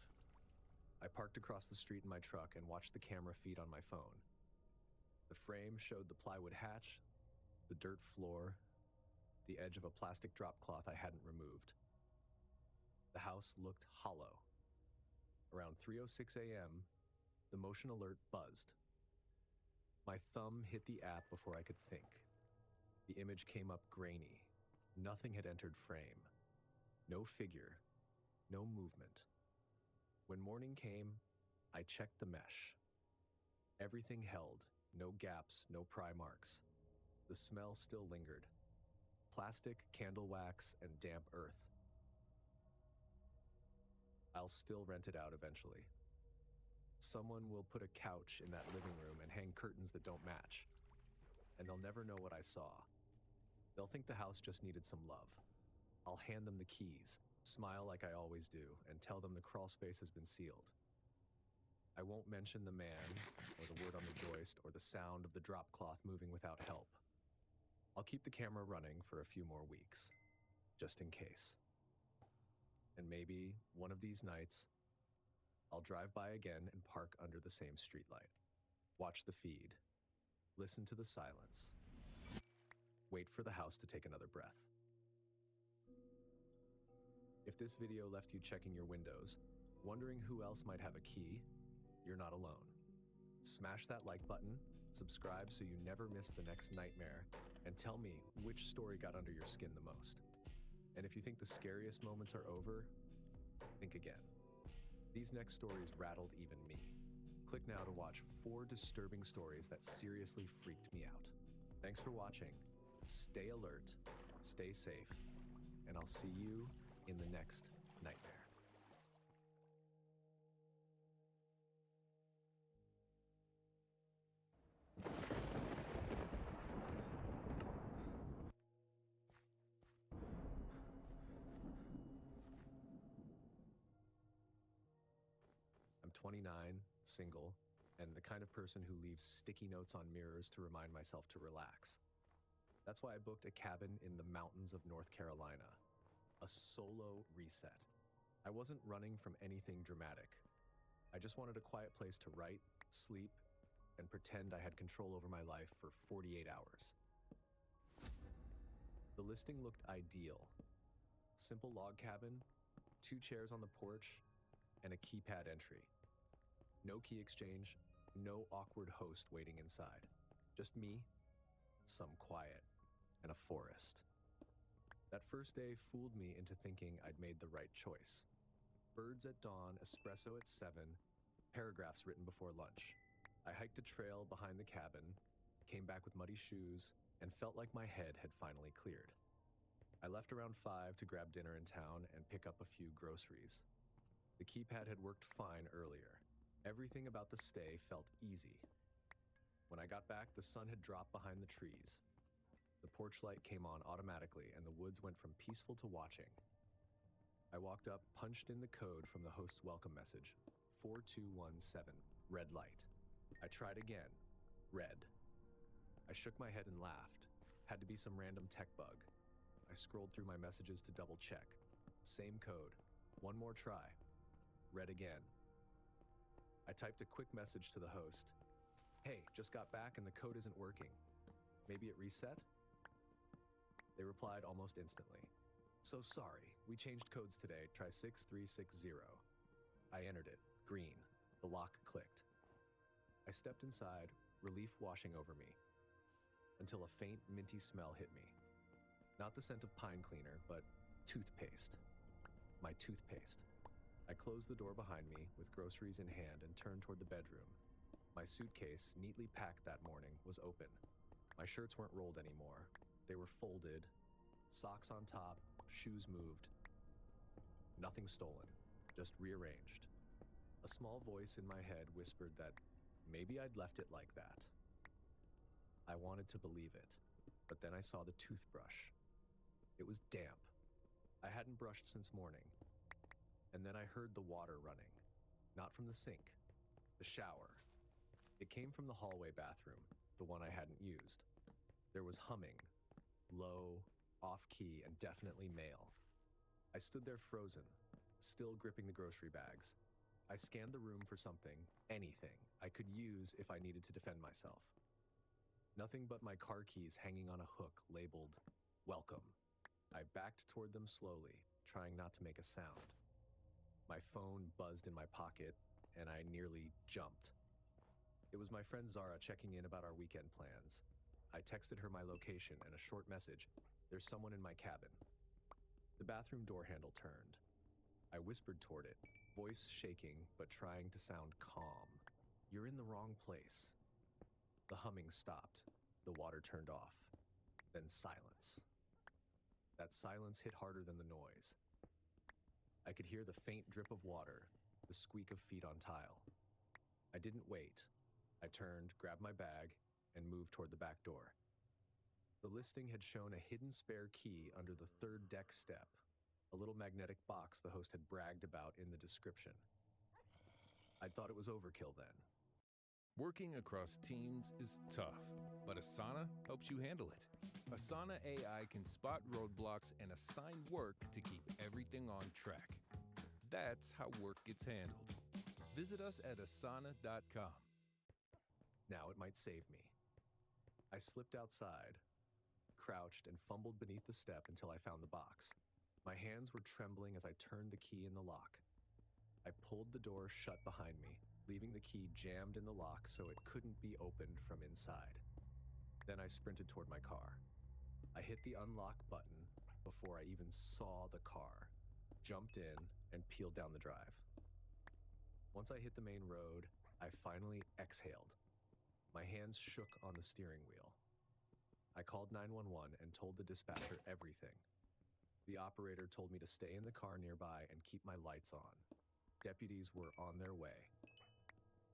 I parked across the street in my truck and watched the camera feed on my phone. The frame showed the plywood hatch, the dirt floor, the edge of a plastic drop cloth I hadn't removed. The house looked hollow. Around 3:06 a.m., the motion alert buzzed. My thumb hit the app before I could think. The image came up grainy, Nothing had entered frame. No figure, no movement. When morning came, I checked the mesh. Everything held, no gaps, no pry marks. The smell still lingered. Plastic, candle wax, and damp earth. I'll still rent it out eventually. Someone will put a couch in that living room and hang curtains that don't match. And they'll never know what I saw. They'll think the house just needed some love. I'll hand them the keys, smile like I always do, and tell them the crawl space has been sealed. I won't mention the man, or the word on the joist, or the sound of the drop cloth moving without help. I'll keep the camera running for a few more weeks, just in case. And maybe, one of these nights, I'll drive by again and park under the same streetlight. Watch the feed. Listen to the silence. Wait for the house to take another breath. If this video left you checking your windows, wondering who else might have a key, you're not alone. Smash that like button, subscribe so you never miss the next nightmare, and tell me which story got under your skin the most. And if you think the scariest moments are over, think again. These next stories rattled even me. Click now to watch 4 disturbing stories that seriously freaked me out. Thanks for watching. Stay alert, stay safe, and I'll see you in the next nightmare. I'm 29, single, and the kind of person who leaves sticky notes on mirrors to remind myself to relax. That's why I booked a cabin in the mountains of North Carolina. A solo reset. I wasn't running from anything dramatic. I just wanted a quiet place to write, sleep, and pretend I had control over my life for 48 hours. The listing looked ideal. Simple log cabin, 2 chairs on the porch, and a keypad entry. No key exchange, no awkward host waiting inside. Just me, some quiet, and a forest. That first day fooled me into thinking I'd made the right choice. Birds at dawn, espresso at 7, paragraphs written before lunch. I hiked a trail behind the cabin, came back with muddy shoes, and felt like my head had finally cleared. I left around 5 to grab dinner in town and pick up a few groceries. The keypad had worked fine earlier. Everything about the stay felt easy. When I got back, the sun had dropped behind the trees. The porch light came on automatically, and the woods went from peaceful to watching. I walked up, punched in the code from the host's welcome message, 4217, red light. I tried again, red. I shook my head and laughed. Had to be some random tech bug. I scrolled through my messages to double check. Same code. One more try. Red again. I typed a quick message to the host. Hey, just got back and the code isn't working. Maybe it reset? They replied almost instantly. So sorry, we changed codes today. Try 6360. I entered it. Green. The lock clicked. I stepped inside, relief washing over me, until a faint, minty smell hit me. Not the scent of pine cleaner, but toothpaste. My toothpaste. I closed the door behind me with groceries in hand and turned toward the bedroom. My suitcase, neatly packed that morning, was open. My shirts weren't rolled anymore. They were folded, socks on top, shoes moved. Nothing stolen, just rearranged. A small voice in my head whispered that maybe I'd left it like that. I wanted to believe it, but then I saw the toothbrush. It was damp. I hadn't brushed since morning. And then I heard the water running, not from the sink, the shower. It came from the hallway bathroom, the one I hadn't used. There was humming, low, off-key, and definitely male. I stood there frozen, still gripping the grocery bags. I scanned the room for something, anything, I could use if I needed to defend myself. Nothing but my car keys hanging on a hook labeled, "Welcome." I backed toward them slowly, trying not to make a sound. My phone buzzed in my pocket, and I nearly jumped. It was my friend Zara checking in about our weekend plans. I texted her my location and a short message, There's someone in my cabin. The bathroom door handle turned. I whispered toward it, voice shaking but trying to sound calm. You're in the wrong place. The humming stopped. The water turned off. Then silence. That silence hit harder than the noise. I could hear the faint drip of water, the squeak of feet on tile. I didn't wait. I turned, grabbed my bag, and moved toward the back door. The listing had shown a hidden spare key under the third deck step, a little magnetic box the host had bragged about in the description. I thought it was overkill then. Working across teams is tough, but Asana helps you handle it. Asana AI can spot roadblocks and assign work to keep everything on track. That's how work gets handled. Visit us at asana.com. Now it might save me. I slipped outside, crouched, and fumbled beneath the step until I found the box. My hands were trembling as I turned the key in the lock. I pulled the door shut behind me, leaving the key jammed in the lock so it couldn't be opened from inside. Then I sprinted toward my car. I hit the unlock button before I even saw the car, jumped in, and peeled down the drive. Once I hit the main road, I finally exhaled. My hands shook on the steering wheel. I called 911 and told the dispatcher everything. The operator told me to stay in the car nearby and keep my lights on. Deputies were on their way.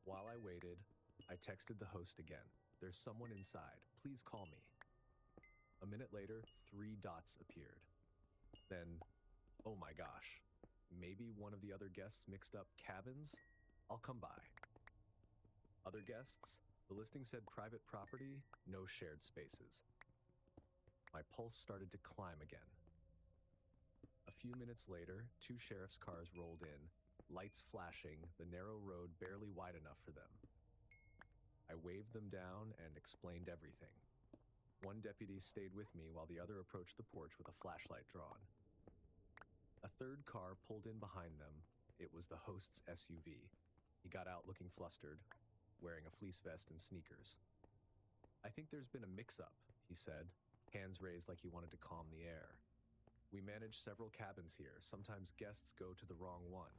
While I waited, I texted the host again. There's someone inside. Please call me. A minute later, 3 dots appeared. Then, oh my gosh, maybe one of the other guests mixed up cabins? I'll come by. Other guests? The listing said private property, no shared spaces. My pulse started to climb again. A few minutes later, 2 sheriff's cars rolled in, lights flashing, the narrow road barely wide enough for them. I waved them down and explained everything. One deputy stayed with me while the other approached the porch with a flashlight drawn. A third car pulled in behind them. It was the host's SUV. He got out looking flustered, wearing a fleece vest and sneakers. I think there's been a mix-up, he said, hands raised like he wanted to calm the air. We manage several cabins here. Sometimes guests go to the wrong one.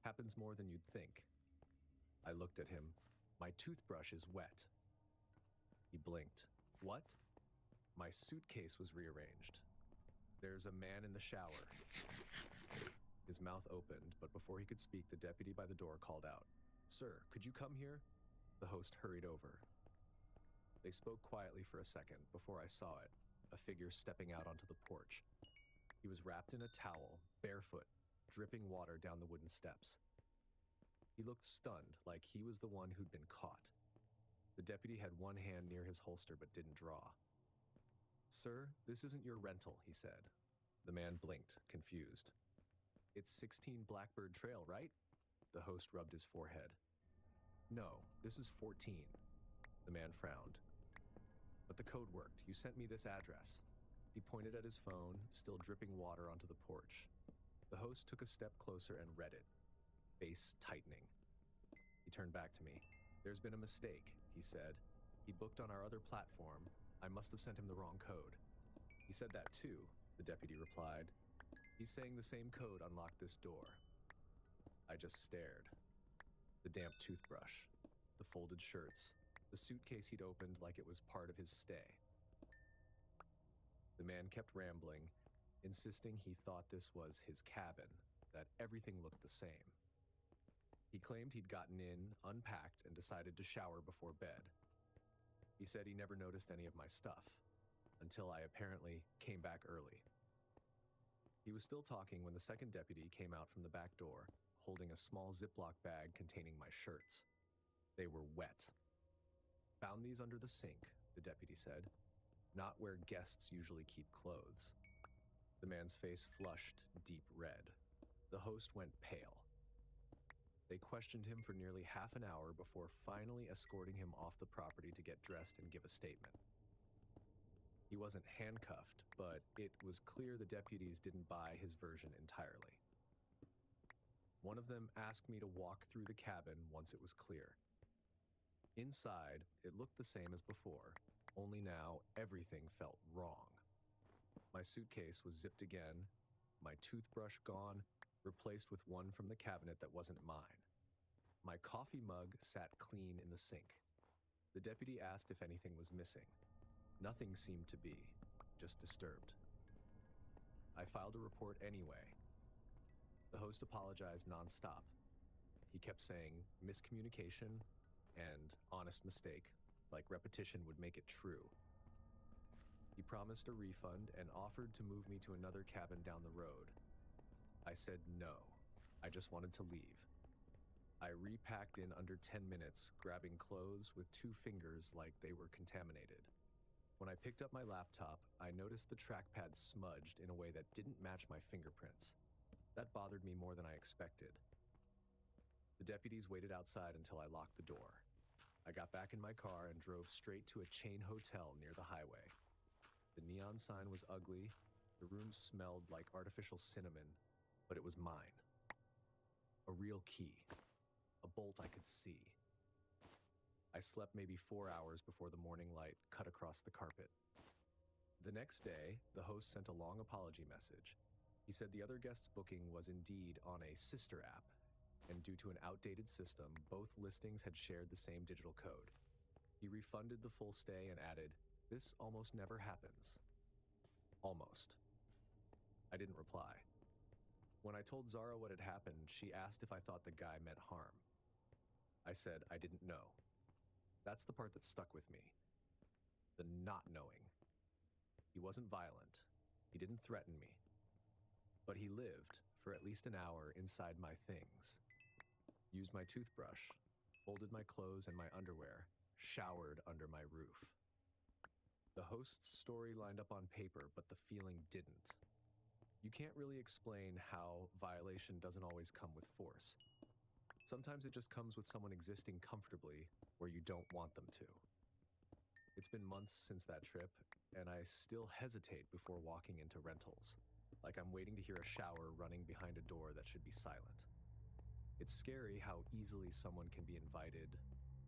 Happens more than you'd think. I looked at him. My toothbrush is wet. He blinked. What? My suitcase was rearranged. There's a man in the shower. His mouth opened, but before he could speak, the deputy by the door called out, "Sir, could you come here?" The host hurried over. They spoke quietly for a second before I saw it, a figure stepping out onto the porch. He was wrapped in a towel, barefoot, dripping water down the wooden steps. He looked stunned, like he was the one who'd been caught. The deputy had one hand near his holster but didn't draw. "Sir, this isn't your rental," he said. The man blinked, confused. "It's 16 Blackbird Trail, right?" The host rubbed his forehead. "No, this is 14. The man frowned. "But the code worked. You sent me this address." He pointed at his phone, still dripping water onto the porch. The host took a step closer and read it, face tightening. He turned back to me. "There's been a mistake," he said. "He booked on our other platform. I must have sent him the wrong code." "He said that too," the deputy replied. "He's saying the same code unlocked this door." I just stared. The damp toothbrush, the folded shirts, the suitcase he'd opened like it was part of his stay. The man kept rambling, insisting he thought this was his cabin, that everything looked the same. He claimed he'd gotten in, unpacked, and decided to shower before bed. He said he never noticed any of my stuff, until I apparently came back early. He was still talking when the second deputy came out from the back door, holding a small Ziploc bag containing my shirts. They were wet. "Found these under the sink," the deputy said. "Not where guests usually keep clothes." The man's face flushed deep red. The host went pale. They questioned him for nearly half an hour before finally escorting him off the property to get dressed and give a statement. He wasn't handcuffed, but it was clear the deputies didn't buy his version entirely. One of them asked me to walk through the cabin once it was clear. Inside, it looked the same as before, only now everything felt wrong. My suitcase was zipped again, my toothbrush gone, replaced with one from the cabinet that wasn't mine. My coffee mug sat clean in the sink. The deputy asked if anything was missing. Nothing seemed to be, just disturbed. I filed a report anyway. The host apologized nonstop. He kept saying miscommunication and honest mistake, like repetition would make it true. He promised a refund and offered to move me to another cabin down the road. I said no. I just wanted to leave. I repacked in under 10 minutes, grabbing clothes with 2 fingers like they were contaminated. When I picked up my laptop, I noticed the trackpad smudged in a way that didn't match my fingerprints. That bothered me more than I expected. The deputies waited outside until I locked the door. I got back in my car and drove straight to a chain hotel near the highway. The neon sign was ugly, the room smelled like artificial cinnamon, but it was mine. A real key. A bolt I could see. I slept maybe 4 hours before the morning light cut across the carpet. The next day, the host sent a long apology message. He said the other guest's booking was indeed on a sister app, and due to an outdated system, both listings had shared the same digital code. He refunded the full stay and added, "This almost never happens." Almost. I didn't reply. When I told Zara what had happened, she asked if I thought the guy meant harm. I said I didn't know. That's the part that stuck with me. The not knowing. He wasn't violent. He didn't threaten me. But he lived for at least an hour inside my things. Used my toothbrush, folded my clothes and my underwear, showered under my roof. The host's story lined up on paper, but the feeling didn't. You can't really explain how violation doesn't always come with force. Sometimes it just comes with someone existing comfortably where you don't want them to. It's been months since that trip, and I still hesitate before walking into rentals, like I'm waiting to hear a shower running behind a door that should be silent. It's scary how easily someone can be invited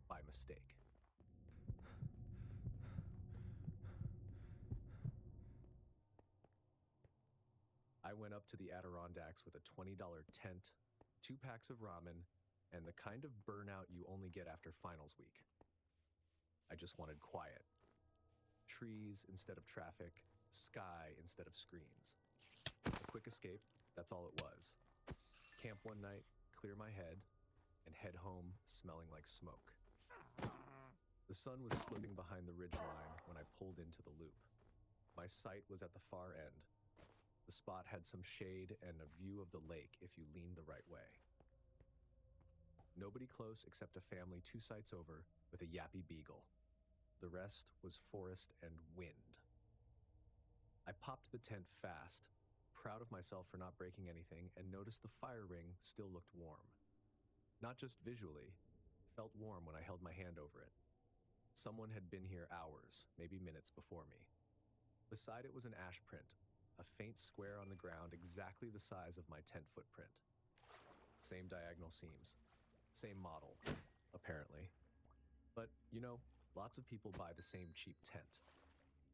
by mistake. I went up to the Adirondacks with a $20 tent, 2 packs of ramen, and the kind of burnout you only get after finals week. I just wanted quiet. Trees instead of traffic, sky instead of screens. A quick escape, that's all it was. Camp one night, clear my head, and head home smelling like smoke. The sun was slipping behind the ridgeline when I pulled into the loop. My sight was at the far end. The spot had some shade and a view of the lake if you leaned the right way. Nobody close except a family 2 sites over with a yappy beagle. The rest was forest and wind. I popped the tent fast, proud of myself for not breaking anything, and noticed the fire ring still looked warm. Not just visually, it felt warm when I held my hand over it. Someone had been here hours, maybe minutes before me. Beside it was an ash print, a faint square on the ground exactly the size of my tent footprint. Same diagonal seams. Same model, apparently. But, lots of people buy the same cheap tent.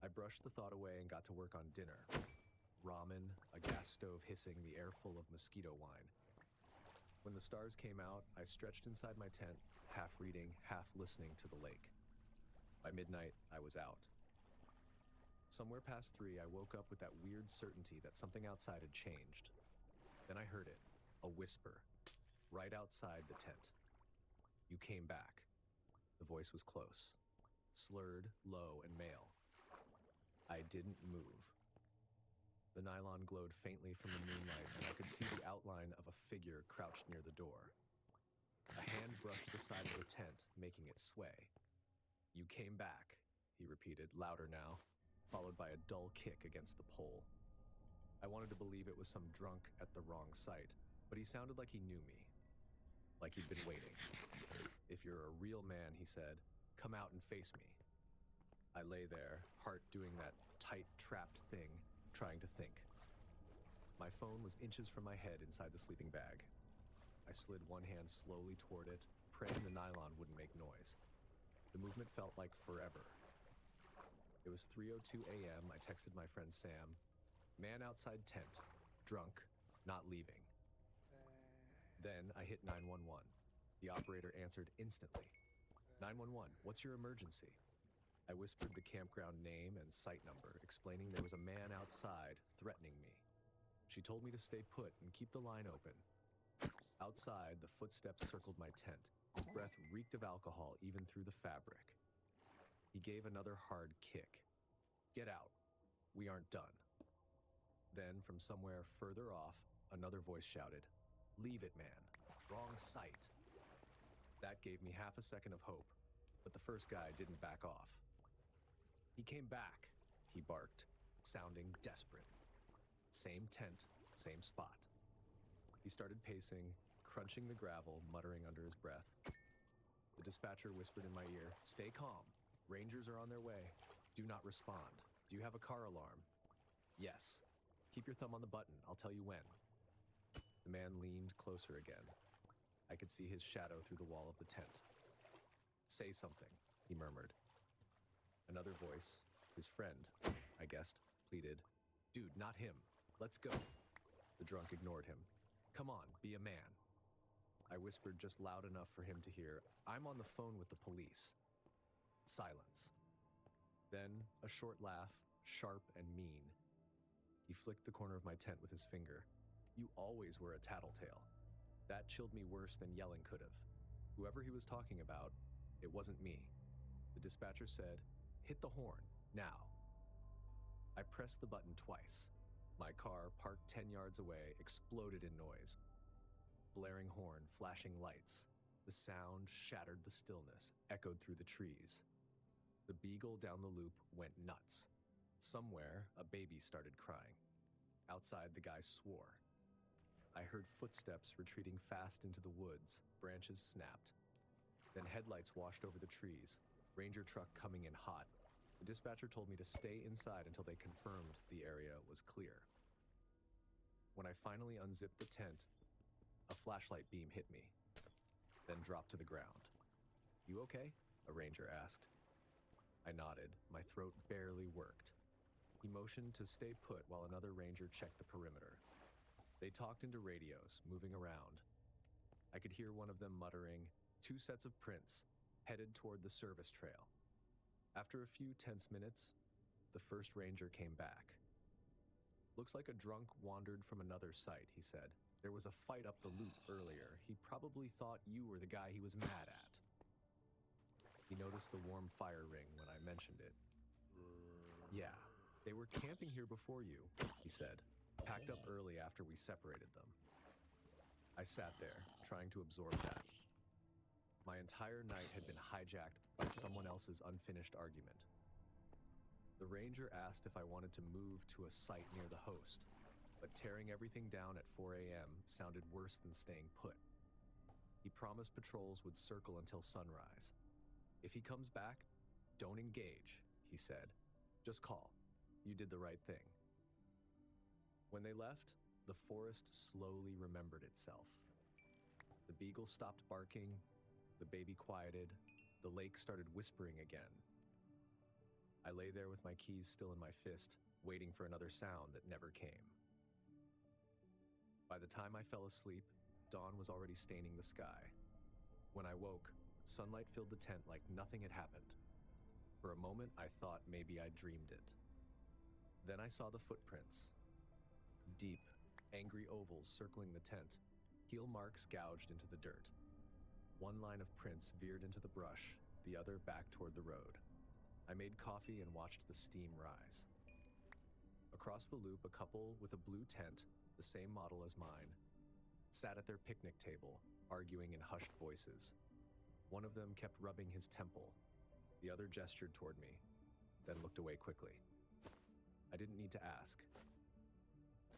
I brushed the thought away and got to work on dinner. Ramen, a gas stove hissing, the air full of mosquito wine. When the stars came out, I stretched inside my tent, half reading, half listening to the lake. By midnight, I was out. Somewhere past 3, I woke up with that weird certainty that something outside had changed. Then I heard it, a whisper, right outside the tent. "You came back." The voice was close, slurred, low, and male. I didn't move. The nylon glowed faintly from the moonlight, and I could see the outline of a figure crouched near the door. A hand brushed the side of the tent, making it sway. "You came back," he repeated, louder now, followed by a dull kick against the pole. I wanted to believe it was some drunk at the wrong site, but he sounded like he knew me, like he'd been waiting. "If you're a real man," he said, "come out and face me." I lay there, heart doing that tight, trapped thing, trying to think. My phone was inches from my head inside the sleeping bag. I slid one hand slowly toward it, praying the nylon wouldn't make noise. The movement felt like forever. It was 3:02 a.m. I texted my friend Sam, Man outside tent, drunk, not leaving. Then I hit 911. The operator answered instantly. 911, what's your emergency? I whispered the campground name and site number, explaining there was a man outside threatening me. She told me to stay put and keep the line open. Outside, the footsteps circled my tent. His breath reeked of alcohol even through the fabric. He gave another hard kick. Get out. We aren't done. Then, from somewhere further off, another voice shouted, Leave it, man. Wrong site. That gave me half a second of hope, but the first guy didn't back off. He came back, he barked, sounding desperate. Same tent, same spot. He started pacing, crunching the gravel, muttering under his breath. The dispatcher whispered in my ear, Stay calm. Rangers are on their way. Do not respond. Do you have a car alarm? Yes. Keep your thumb on the button. I'll tell you when. The man leaned closer again. I could see his shadow through the wall of the tent. Say something, he murmured. Another voice, his friend, I guessed, pleaded, Dude, not him. Let's go. The drunk ignored him. Come on, be a man. I whispered just loud enough for him to hear, I'm on the phone with the police. Silence. Then a short laugh, sharp and mean. He flicked the corner of my tent with his finger. You always were a tattletale. That chilled me worse than yelling could have. Whoever he was talking about, it wasn't me. The dispatcher said, Hit the horn, now. I pressed the button twice. My car, parked 10 yards away, exploded in noise. Blaring horn, flashing lights. The sound shattered the stillness, echoed through the trees. The beagle down the loop went nuts. Somewhere, a baby started crying. Outside, the guy swore. I heard footsteps retreating fast into the woods. Branches snapped. Then headlights washed over the trees. Ranger truck coming in hot. The dispatcher told me to stay inside until they confirmed the area was clear. When I finally unzipped the tent, a flashlight beam hit me, then dropped to the ground. You okay? A ranger asked. I nodded. My throat barely worked. He motioned to stay put while another ranger checked the perimeter. They talked into radios, moving around. I could hear one of them muttering, 2 sets of prints, headed toward the service trail. After a few tense minutes, the first ranger came back. Looks like a drunk wandered from another site, he said. There was a fight up the loop earlier. He probably thought you were the guy he was mad at. He noticed the warm fire ring when I mentioned it. Yeah, they were camping here before you, he said. Packed up early after we separated them. I sat there, trying to absorb that. My entire night had been hijacked by someone else's unfinished argument. The ranger asked if I wanted to move to a site near the host, but tearing everything down at 4 a.m. sounded worse than staying put. He promised patrols would circle until sunrise. If he comes back, don't engage, he said. Just call. You did the right thing. When they left, the forest slowly remembered itself. The beagle stopped barking, the baby quieted, the lake started whispering again. I lay there with my keys still in my fist, waiting for another sound that never came. By the time I fell asleep, dawn was already staining the sky. When I woke, sunlight filled the tent like nothing had happened. For a moment, I thought maybe I dreamed it. Then I saw the footprints. Deep, angry ovals circling the tent, heel marks gouged into the dirt. One line of prints veered into the brush, the other back toward the road. I made coffee and watched the steam rise. Across the loop, a couple with a blue tent, the same model as mine, sat at their picnic table, arguing in hushed voices. One of them kept rubbing his temple. The other gestured toward me, then looked away quickly. I didn't need to ask.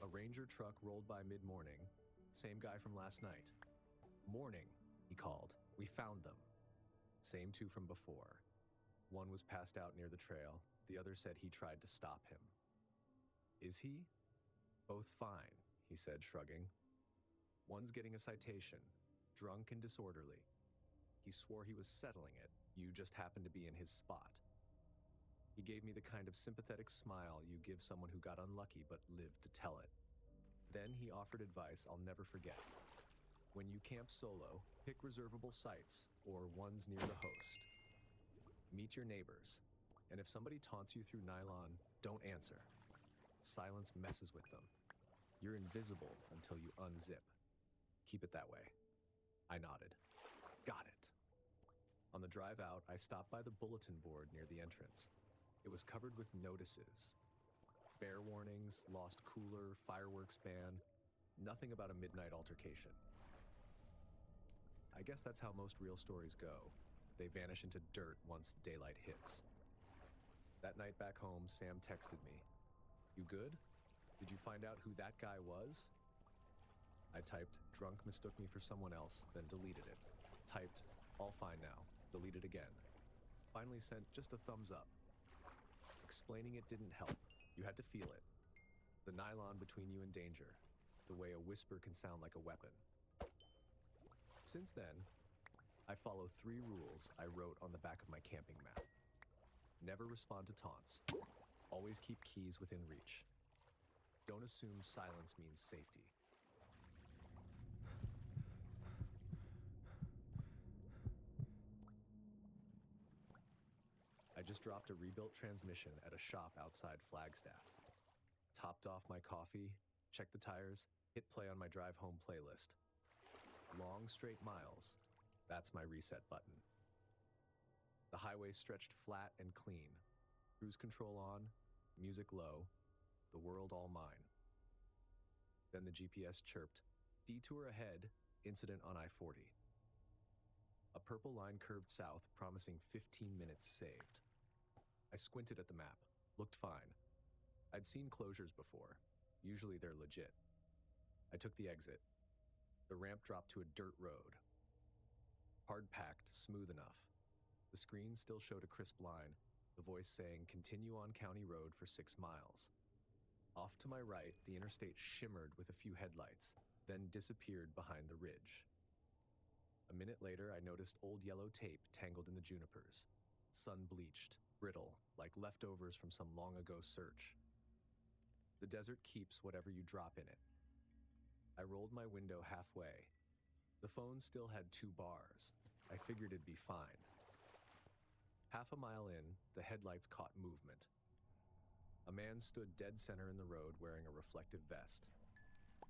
A ranger truck rolled by mid-morning, same guy from last night. Morning, he called. We found them. Same 2 from before. One was passed out near the trail. The other said he tried to stop him. Is he? Both fine, he said, shrugging. One's getting a citation, drunk and disorderly. He swore he was settling it. You just happened to be in his spot. He gave me the kind of sympathetic smile you give someone who got unlucky but lived to tell it. Then he offered advice I'll never forget. When you camp solo, pick reservable sites or ones near the host. Meet your neighbors, and if somebody taunts you through nylon, don't answer. Silence messes with them. You're invisible until you unzip. Keep it that way. I nodded. Got it. On the drive out, I stopped by the bulletin board near the entrance. It was covered with notices. Bear warnings, lost cooler, fireworks ban, nothing about a midnight altercation. I guess that's how most real stories go. They vanish into dirt once daylight hits. That night back home, Sam texted me. You good? Did you find out who that guy was? I typed, drunk mistook me for someone else, then deleted it. Typed, all fine now, deleted again. Finally sent just a thumbs up. Explaining it didn't help. You had to feel it. The nylon between you and danger. The way a whisper can sound like a weapon. Since then, I follow 3 rules I wrote on the back of my camping map. Never respond to taunts. Always keep keys within reach. Don't assume silence means safety. I just dropped a rebuilt transmission at a shop outside Flagstaff. Topped off my coffee, checked the tires, hit play on my drive home playlist. Long straight miles, that's my reset button. The highway stretched flat and clean. Cruise control on, music low, the world all mine. Then the GPS chirped, detour ahead, incident on I-40. A purple line curved south, promising 15 minutes saved. I squinted at the map, looked fine. I'd seen closures before. Usually they're legit. I took the exit. The ramp dropped to a dirt road. Hard-packed, smooth enough. The screen still showed a crisp line, the voice saying, continue on County Road for 6 miles. Off to my right, the interstate shimmered with a few headlights, then disappeared behind the ridge. A minute later, I noticed old yellow tape tangled in the junipers. Sun-bleached, brittle, like leftovers from some long-ago search. The desert keeps whatever you drop in it. I rolled my window halfway. The phone still had 2 bars. I figured it'd be fine. Half a mile in, the headlights caught movement. A man stood dead center in the road wearing a reflective vest.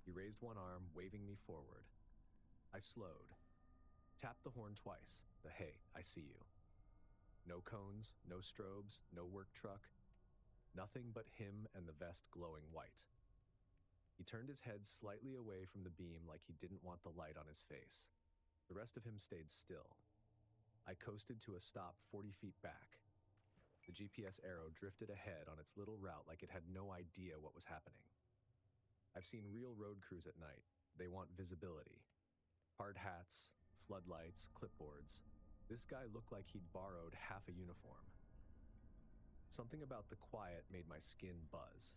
He raised one arm, waving me forward. I slowed. Tapped the horn twice. The hey, I see you. No cones, no strobes, no work truck. Nothing but him and the vest glowing white. He turned his head slightly away from the beam like he didn't want the light on his face. The rest of him stayed still. I coasted to a stop 40 feet back. The GPS arrow drifted ahead on its little route like it had no idea what was happening. I've seen real road crews at night. They want visibility. Hard hats, floodlights, clipboards. This guy looked like he'd borrowed half a uniform. Something about the quiet made my skin buzz.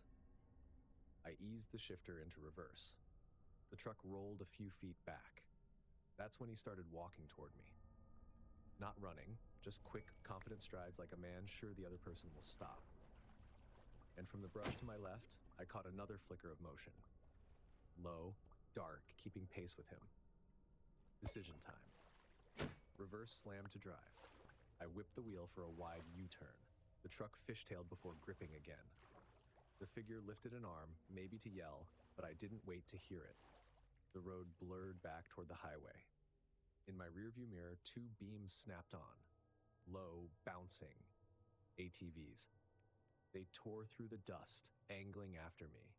I eased the shifter into reverse. The truck rolled a few feet back. That's when he started walking toward me. Not running, just quick, confident strides like a man sure the other person will stop. And from the brush to my left, I caught another flicker of motion. Low, dark, keeping pace with him. Decision time. Reverse slam to drive. I whipped the wheel for a wide U-turn. The truck fishtailed before gripping again. The figure lifted an arm, maybe to yell, but I didn't wait to hear it. The road blurred back toward the highway. In my rearview mirror, 2 beams snapped on. Low, bouncing. ATVs. They tore through the dust, angling after me.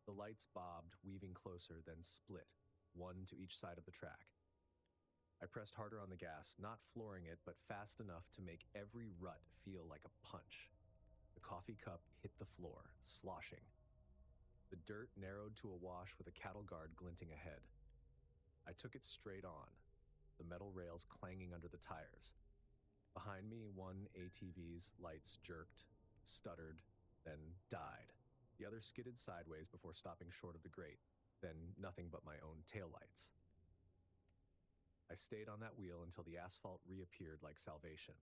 The lights bobbed, weaving closer, then split, one to each side of the track. I pressed harder on the gas, not flooring it, but fast enough to make every rut feel like a punch. The coffee cup hit the floor, sloshing. The dirt narrowed to a wash with a cattle guard glinting ahead. I took it straight on, the metal rails clanging under the tires. Behind me, one ATV's lights jerked, stuttered, then died. The other skidded sideways before stopping short of the grate, then nothing but my own taillights. I stayed on that wheel until the asphalt reappeared like salvation.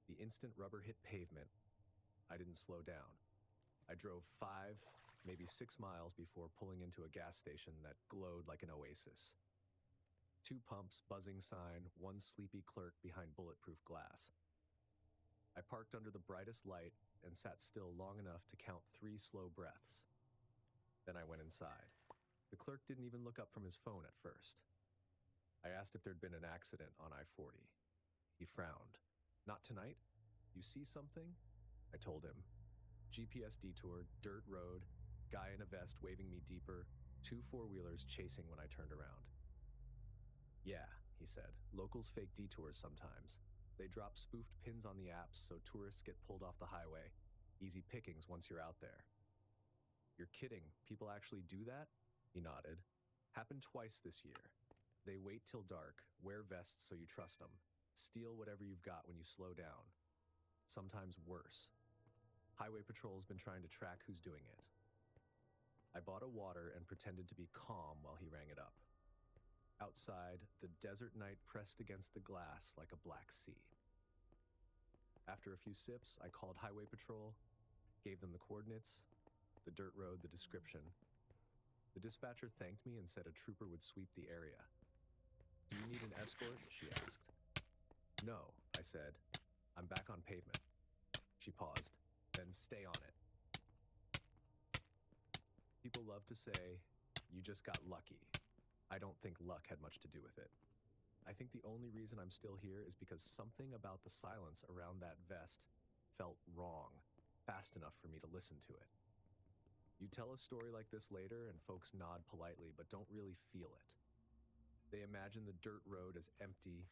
The instant rubber hit pavement, I didn't slow down. I drove 5, maybe 6 miles before pulling into a gas station that glowed like an oasis. 2 pumps, buzzing sign, 1 sleepy clerk behind bulletproof glass. I parked under the brightest light and sat still long enough to count 3 slow breaths. Then I went inside. The clerk didn't even look up from his phone at first. I asked if there'd been an accident on I-40. He frowned. Not tonight? You see something? I told him. GPS detour, dirt road, guy in a vest waving me deeper, 2 four-wheelers chasing when I turned around. Yeah, he said. Locals fake detours sometimes. They drop spoofed pins on the apps so tourists get pulled off the highway. Easy pickings once you're out there. You're kidding. People actually do that? He nodded. Happened twice this year. They wait till dark, wear vests so you trust them, steal whatever you've got when you slow down. Sometimes worse. Highway Patrol's been trying to track who's doing it. I bought a water and pretended to be calm while he rang it up. Outside, the desert night pressed against the glass like a black sea. After a few sips, I called Highway Patrol, gave them the coordinates, the dirt road, the description. The dispatcher thanked me and said a trooper would sweep the area. Do you need an escort? She asked. No, I said. I'm back on pavement. She paused. Then stay on it. People love to say, you just got lucky. I don't think luck had much to do with it. I think the only reason I'm still here is because something about the silence around that vest felt wrong, fast enough for me to listen to it. You tell a story like this later and folks nod politely but don't really feel it. They imagine the dirt road as empty,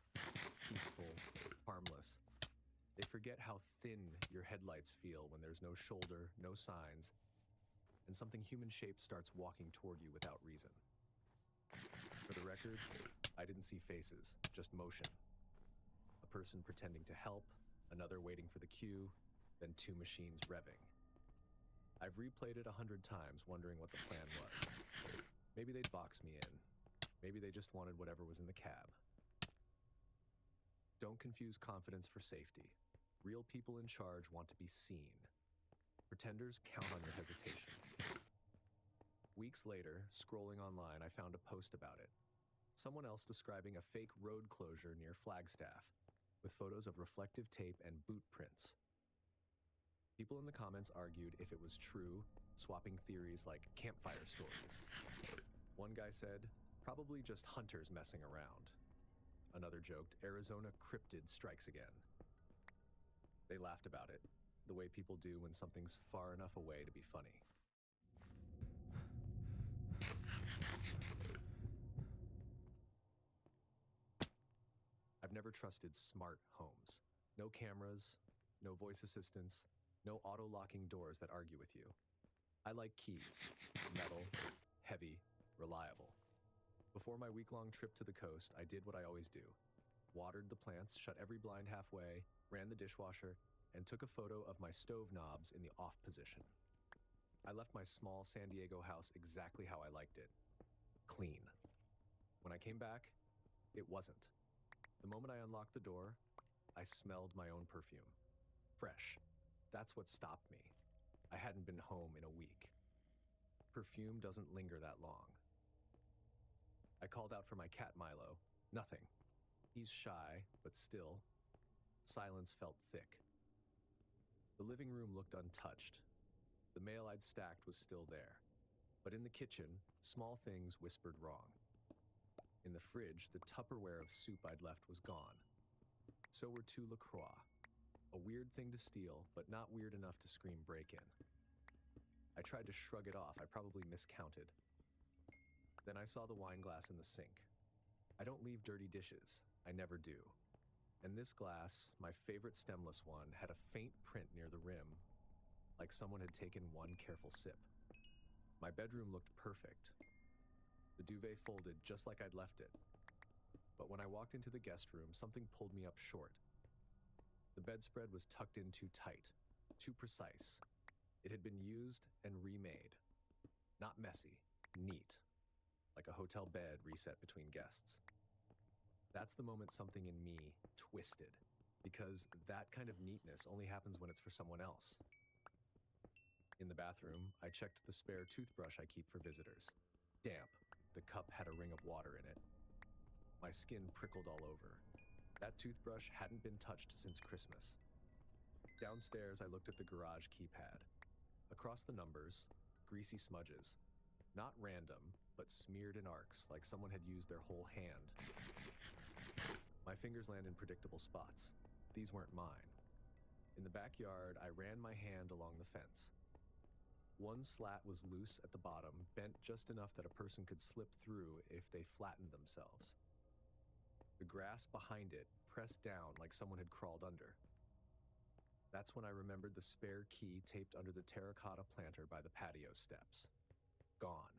peaceful, harmless. They forget how thin your headlights feel when there's no shoulder, no signs, and something human-shaped starts walking toward you without reason. For the record, I didn't see faces, just motion. A person pretending to help, another waiting for the cue, then 2 machines revving. I've replayed it 100 times, wondering what the plan was. Maybe they'd box me in. Maybe they just wanted whatever was in the cab. Don't confuse confidence for safety. Real people in charge want to be seen. Pretenders count on your hesitation. Weeks later, scrolling online, I found a post about it. Someone else describing a fake road closure near Flagstaff, with photos of reflective tape and boot prints. People in the comments argued if it was true, swapping theories like campfire stories. One guy said, probably just hunters messing around. Another joked, Arizona cryptid strikes again. They laughed about it, the way people do when something's far enough away to be funny. I've never trusted smart homes. No cameras, no voice assistants, no auto-locking doors that argue with you. I like keys, metal, heavy, reliable. Before my week-long trip to the coast, I did what I always do. Watered the plants, shut every blind halfway, ran the dishwasher, and took a photo of my stove knobs in the off position. I left my small San Diego house exactly how I liked it. Clean. When I came back, it wasn't. The moment I unlocked the door, I smelled my own perfume. Fresh. That's what stopped me. I hadn't been home in a week. Perfume doesn't linger that long. I called out for my cat Milo. Nothing. He's shy, but still. Silence felt thick. The living room looked untouched. The mail I'd stacked was still there. But in the kitchen, small things whispered wrong. In the fridge, the Tupperware of soup I'd left was gone. So were 2 LaCroix. A weird thing to steal, but not weird enough to scream break-in. I tried to shrug it off. I probably miscounted. Then I saw the wine glass in the sink. I don't leave dirty dishes. I never do. And this glass, my favorite stemless one, had a faint print near the rim, like someone had taken one careful sip. My bedroom looked perfect. The duvet folded just like I'd left it. But when I walked into the guest room, something pulled me up short. The bedspread was tucked in too tight, too precise. It had been used and remade. Not messy, neat, like a hotel bed reset between guests. That's the moment something in me twisted, because that kind of neatness only happens when it's for someone else. In the bathroom, I checked the spare toothbrush I keep for visitors. Damp. The cup had a ring of water in it. My skin prickled all over. That toothbrush hadn't been touched since Christmas. Downstairs, I looked at the garage keypad. Across the numbers, greasy smudges. Not random, but smeared in arcs, like someone had used their whole hand. My fingers land in predictable spots. These weren't mine. In the backyard, I ran my hand along the fence. One slat was loose at the bottom, bent just enough that a person could slip through if they flattened themselves. The grass behind it pressed down like someone had crawled under. That's when I remembered the spare key taped under the terracotta planter by the patio steps. Gone.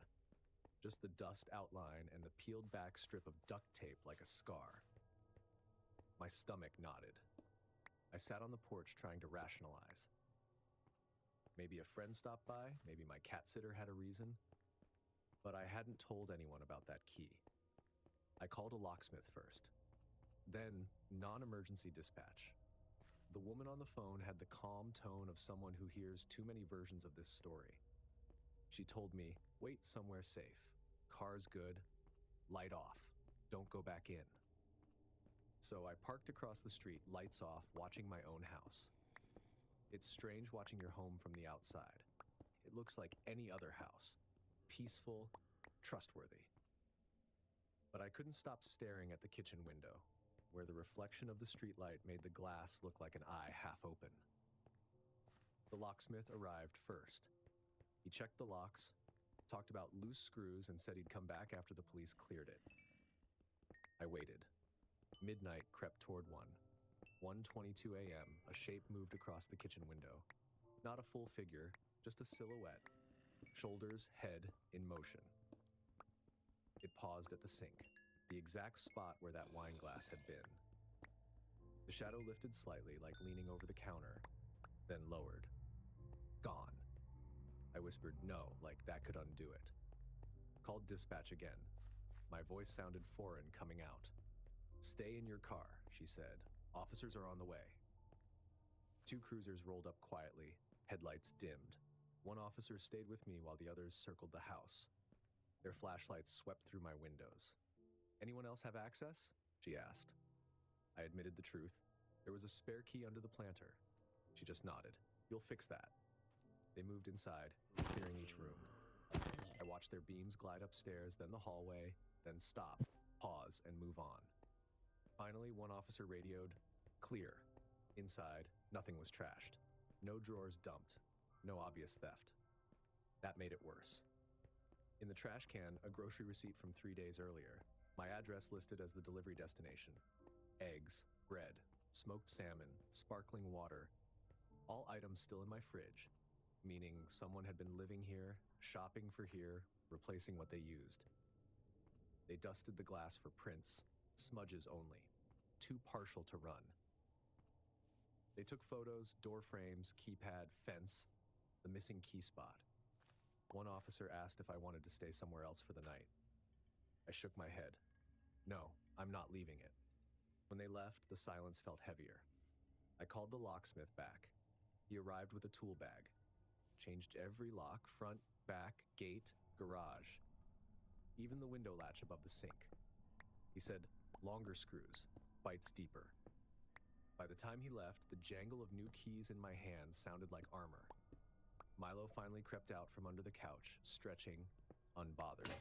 Just the dust outline and the peeled back strip of duct tape like a scar. My stomach knotted. I sat on the porch trying to rationalize. Maybe a friend stopped by, maybe my cat sitter had a reason, but I hadn't told anyone about that key. I called a locksmith first, then non-emergency dispatch. The woman on the phone had the calm tone of someone who hears too many versions of this story. She told me, wait somewhere safe, car's good, light off, don't go back in. So I parked across the street, lights off, watching my own house. It's strange watching your home from the outside. It looks like any other house, peaceful, trustworthy. But I couldn't stop staring at the kitchen window, where the reflection of the streetlight made the glass look like an eye half open. The locksmith arrived first. He checked the locks, talked about loose screws, and said he'd come back after the police cleared it. I waited. Midnight crept toward 1:22 a.m., a shape moved across the kitchen window. Not a full figure, just a silhouette. Shoulders, head, in motion. It paused at the sink, the exact spot where that wine glass had been. The shadow lifted slightly, like leaning over the counter, then lowered. Gone. I whispered no, like that could undo it. Called dispatch again. My voice sounded foreign coming out. Stay in your car, she said. Officers are on the way. 2 cruisers rolled up quietly, headlights dimmed. One officer stayed with me while the others circled the house. Their flashlights swept through my windows. Anyone else have access? She asked. I admitted the truth. There was a spare key under the planter. She just nodded. You'll fix that. They moved inside, clearing each room. I watched their beams glide upstairs, then the hallway, then stop, pause, and move on. Finally, one officer radioed, clear. Inside, nothing was trashed. No drawers dumped. No obvious theft. That made it worse. In the trash can, a grocery receipt from 3 days earlier. My address listed as the delivery destination. Eggs, bread, smoked salmon, sparkling water. All items still in my fridge, meaning someone had been living here, shopping for here, replacing what they used. They dusted the glass for prints, smudges only, too partial to run. They took photos, door frames, keypad, fence, the missing key spot. One officer asked if I wanted to stay somewhere else for the night. I shook my head. No, I'm not leaving it. When they left, the silence felt heavier. I called the locksmith back. He arrived with a tool bag. Changed every lock, front, back, gate, garage. Even the window latch above the sink. He said, longer screws, bites deeper. By the time he left, the jangle of new keys in my hands sounded like armor. Milo finally crept out from under the couch, stretching, unbothered.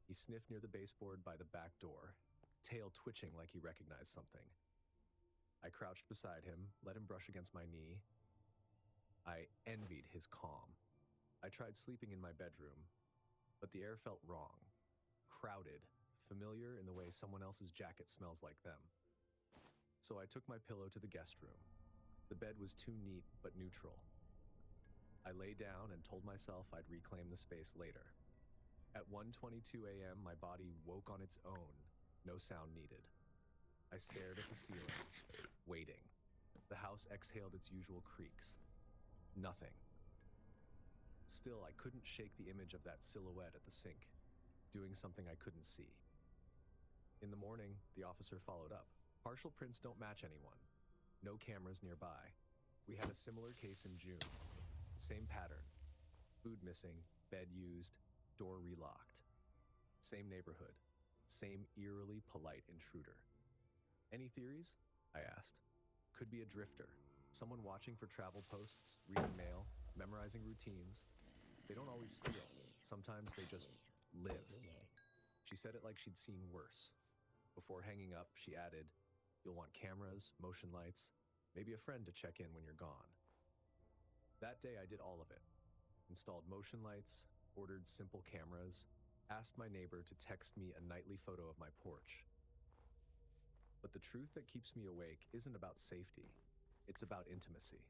He sniffed near the baseboard by the back door, tail twitching like he recognized something. I crouched beside him, let him brush against my knee. I envied his calm. I tried sleeping in my bedroom, but the air felt wrong, crowded, familiar in the way someone else's jacket smells like them. So I took my pillow to the guest room. The bed was too neat but neutral. I lay down and told myself I'd reclaim the space later. At 1:22 a.m., my body woke on its own, no sound needed. I stared at the ceiling, waiting. The house exhaled its usual creaks. Nothing. Still, I couldn't shake the image of that silhouette at the sink, doing something I couldn't see. In the morning, the officer followed up. Partial prints don't match anyone. No cameras nearby. We had a similar case in June. Same pattern. Food missing, bed used, door relocked. Same neighborhood. Same eerily polite intruder. Any theories? I asked. Could be a drifter. Someone watching for travel posts, reading mail, memorizing routines. They don't always steal. Sometimes they just live. She said it like she'd seen worse. Before hanging up, she added, "You'll want cameras, motion lights, maybe a friend to check in when you're gone." That day, I did all of it. Installed motion lights, ordered simple cameras, asked my neighbor to text me a nightly photo of my porch. But the truth that keeps me awake isn't about safety. It's about intimacy.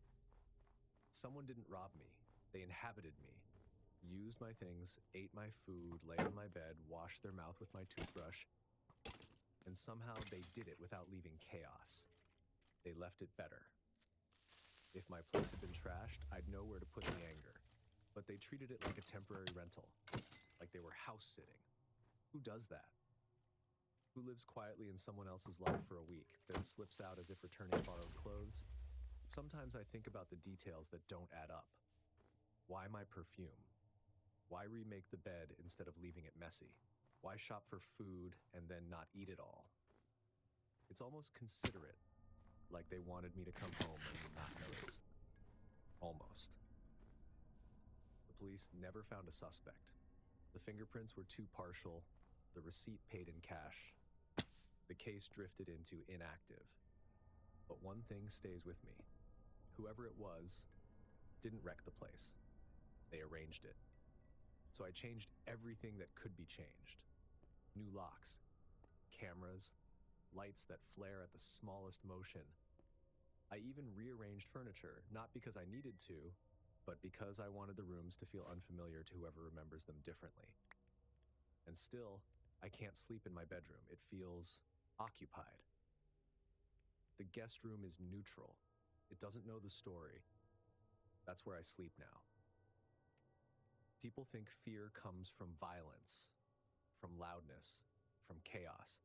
Someone didn't rob me. They inhabited me. Used my things, ate my food, lay on my bed, washed their mouth with my toothbrush, and somehow they did it without leaving chaos. They left it better. If my place had been trashed, I'd know where to put the anger. But they treated it like a temporary rental, like they were house sitting. Who does that? Who lives quietly in someone else's life for a week, then slips out as if returning borrowed clothes? Sometimes I think about the details that don't add up. Why my perfume? Why remake the bed instead of leaving it messy? Why shop for food and then not eat it all? It's almost considerate, like they wanted me to come home and not notice. Almost. The police never found a suspect. The fingerprints were too partial, the receipt paid in cash. The case drifted into inactive. But one thing stays with me. Whoever it was didn't wreck the place. They arranged it. So I changed everything that could be changed. New locks, cameras, lights that flare at the smallest motion. I even rearranged furniture, not because I needed to, but because I wanted the rooms to feel unfamiliar to whoever remembers them differently. And still, I can't sleep in my bedroom. It feels occupied. The guest room is neutral. It doesn't know the story. That's where I sleep now. People think fear comes from violence, from loudness, from chaos.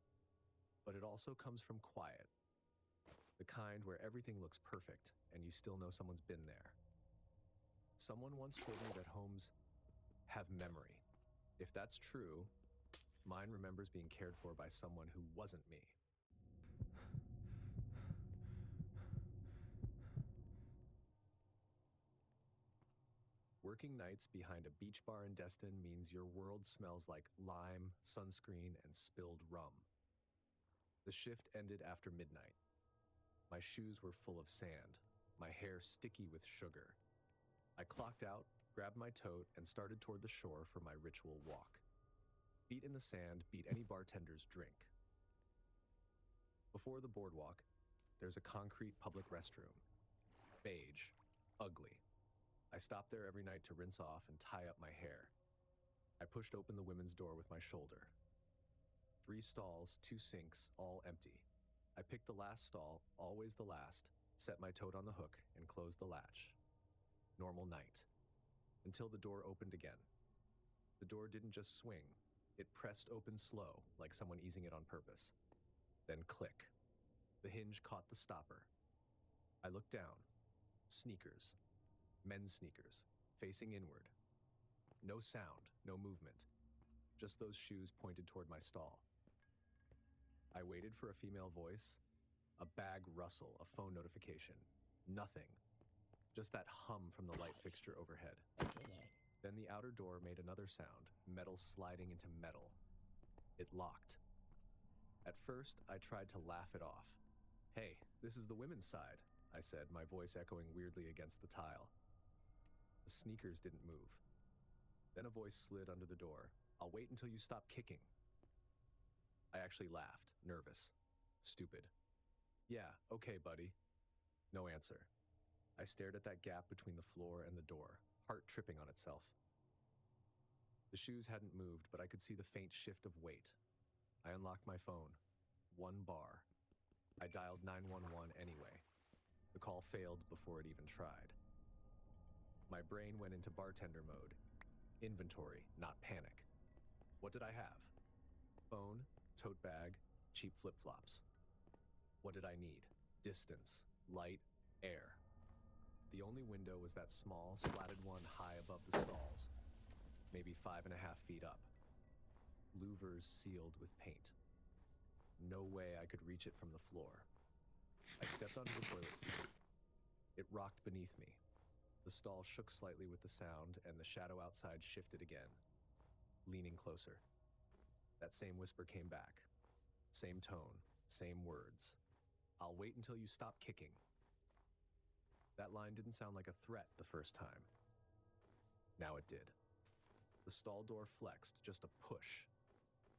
But it also comes from quiet. The kind where everything looks perfect and you still know someone's been there. Someone once told me that homes have memory. If that's true, mine remembers being cared for by someone who wasn't me. Working nights behind a beach bar in Destin means your world smells like lime, sunscreen, and spilled rum. The shift ended after midnight. My shoes were full of sand, my hair sticky with sugar. I clocked out, grabbed my tote, and started toward the shore for my ritual walk. Feet in the sand beat any bartender's drink. Before the boardwalk, there's a concrete public restroom. Beige, ugly. I stopped there every night to rinse off and tie up my hair. I pushed open the women's door with my shoulder. 3 stalls, 2 sinks, all empty. I picked the last stall, always the last, set my tote on the hook, and closed the latch. Normal night. Until the door opened again. The door didn't just swing. It pressed open slow, like someone easing it on purpose. Then click. The hinge caught the stopper. I looked down. Sneakers. Men's sneakers, facing inward. No sound, no movement. Just those shoes pointed toward my stall. I waited for a female voice, a bag rustle, a phone notification. Nothing. Just that hum from the light fixture overhead. Then the outer door made another sound, metal sliding into metal. It locked. At first, I tried to laugh it off. "Hey, this is the women's side," I said, my voice echoing weirdly against the tile. The sneakers didn't move. Then a voice slid under the door. "I'll wait until you stop kicking." I actually laughed, nervous, stupid. "Yeah, okay, buddy." No answer. I stared at that gap between the floor and the door, heart tripping on itself. The shoes hadn't moved, but I could see the faint shift of weight. I unlocked my phone. 1 bar. I dialed 911 anyway. The call failed before it even tried. My brain went into bartender mode. Inventory, not panic. What did I have? Phone, tote bag, cheap flip-flops. What did I need? Distance, light, air. The only window was that small, slatted one high above the stalls, maybe 5.5 feet up. Louvers sealed with paint. No way I could reach it from the floor. I stepped onto the toilet seat. It rocked beneath me. The stall shook slightly with the sound, and the shadow outside shifted again, leaning closer. That same whisper came back. Same tone, same words. "I'll wait until you stop kicking." That line didn't sound like a threat the first time. Now it did. The stall door flexed, just a push.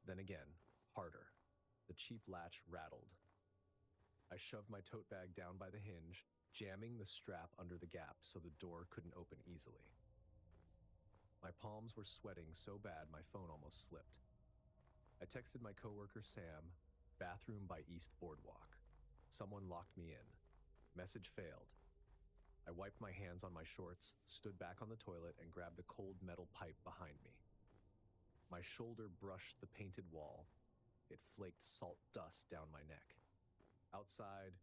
Then again, harder. The cheap latch rattled. I shoved my tote bag down by the hinge, jamming the strap under the gap so the door couldn't open easily. My palms were sweating so bad my phone almost slipped. I texted my coworker Sam, "Bathroom by East Boardwalk." Someone locked me in. Message failed. I wiped my hands on my shorts, stood back on the toilet, and grabbed the cold metal pipe behind me. My shoulder brushed the painted wall. It flaked salt dust down my neck. Outside,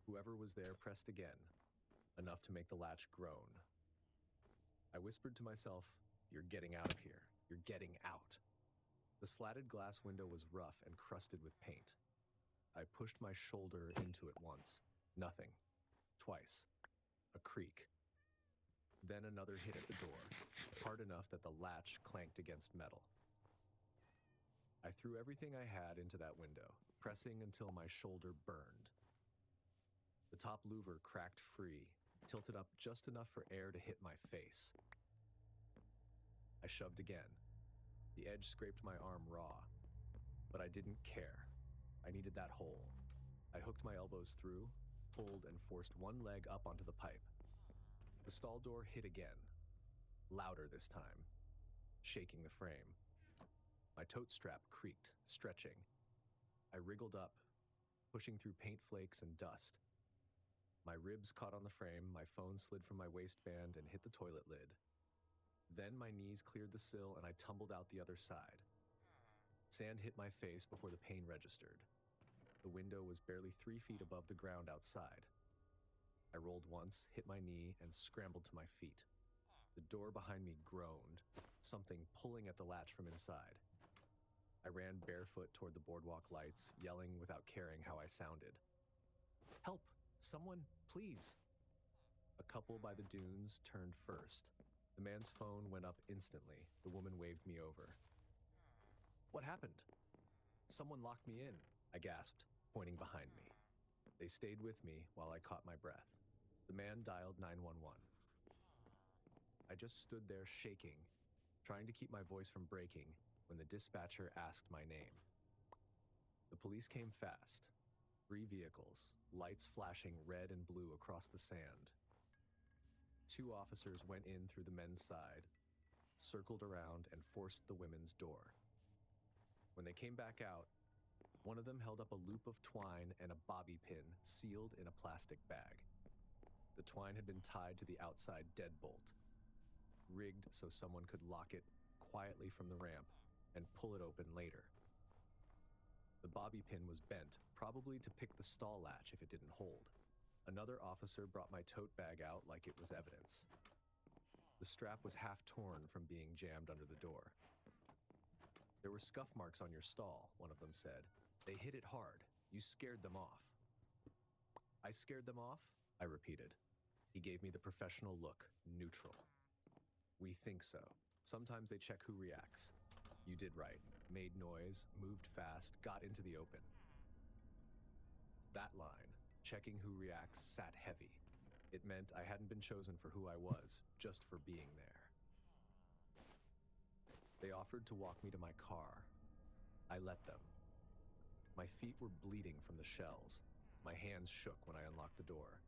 whoever was there pressed again, enough to make the latch groan. I whispered to myself, "You're getting out of here. You're getting out." The slatted glass window was rough and crusted with paint. I pushed my shoulder into it once. Nothing. Twice. A creak. Then another hit at the door, hard enough that the latch clanked against metal. I threw everything I had into that window, pressing until my shoulder burned. The top louver cracked free, tilted up just enough for air to hit my face. I shoved again. The edge scraped my arm raw, but I didn't care. I needed that hole. I hooked my elbows through, pulled, and forced one leg up onto the pipe. The stall door hit again, louder this time, shaking the frame. My tote strap creaked, stretching. I wriggled up, pushing through paint flakes and dust. My ribs caught on the frame, my phone slid from my waistband and hit the toilet lid. Then my knees cleared the sill and I tumbled out the other side. Sand hit my face before the pain registered. The window was barely 3 feet above the ground outside. I rolled once, hit my knee, and scrambled to my feet. The door behind me groaned, something pulling at the latch from inside. I ran barefoot toward the boardwalk lights, yelling without caring how I sounded. "Help! Someone, please!" A couple by the dunes turned first. The man's phone went up instantly. The woman waved me over. "What happened?" "Someone locked me in," I gasped, pointing behind me. They stayed with me while I caught my breath. The man dialed 911. I just stood there shaking, trying to keep my voice from breaking, when the dispatcher asked my name. The police came fast. 3 vehicles, lights flashing red and blue across the sand. 2 officers went in through the men's side, circled around, and forced the women's door. When they came back out, one of them held up a loop of twine and a bobby pin sealed in a plastic bag. The twine had been tied to the outside deadbolt, rigged so someone could lock it quietly from the ramp and pull it open later. The bobby pin was bent, probably to pick the stall latch if it didn't hold. Another officer brought my tote bag out like it was evidence. The strap was half torn from being jammed under the door. "There were scuff marks on your stall," one of them said. "They hit it hard. You scared them off." "I scared them off?" I repeated. He gave me the professional look, neutral. "We think so. Sometimes they check who reacts. You did right. Made noise, moved fast, got into the open." That line, checking who reacts, sat heavy. It meant I hadn't been chosen for who I was, just for being there. They offered to walk me to my car. I let them. My feet were bleeding from the shells. My hands shook when I unlocked the door.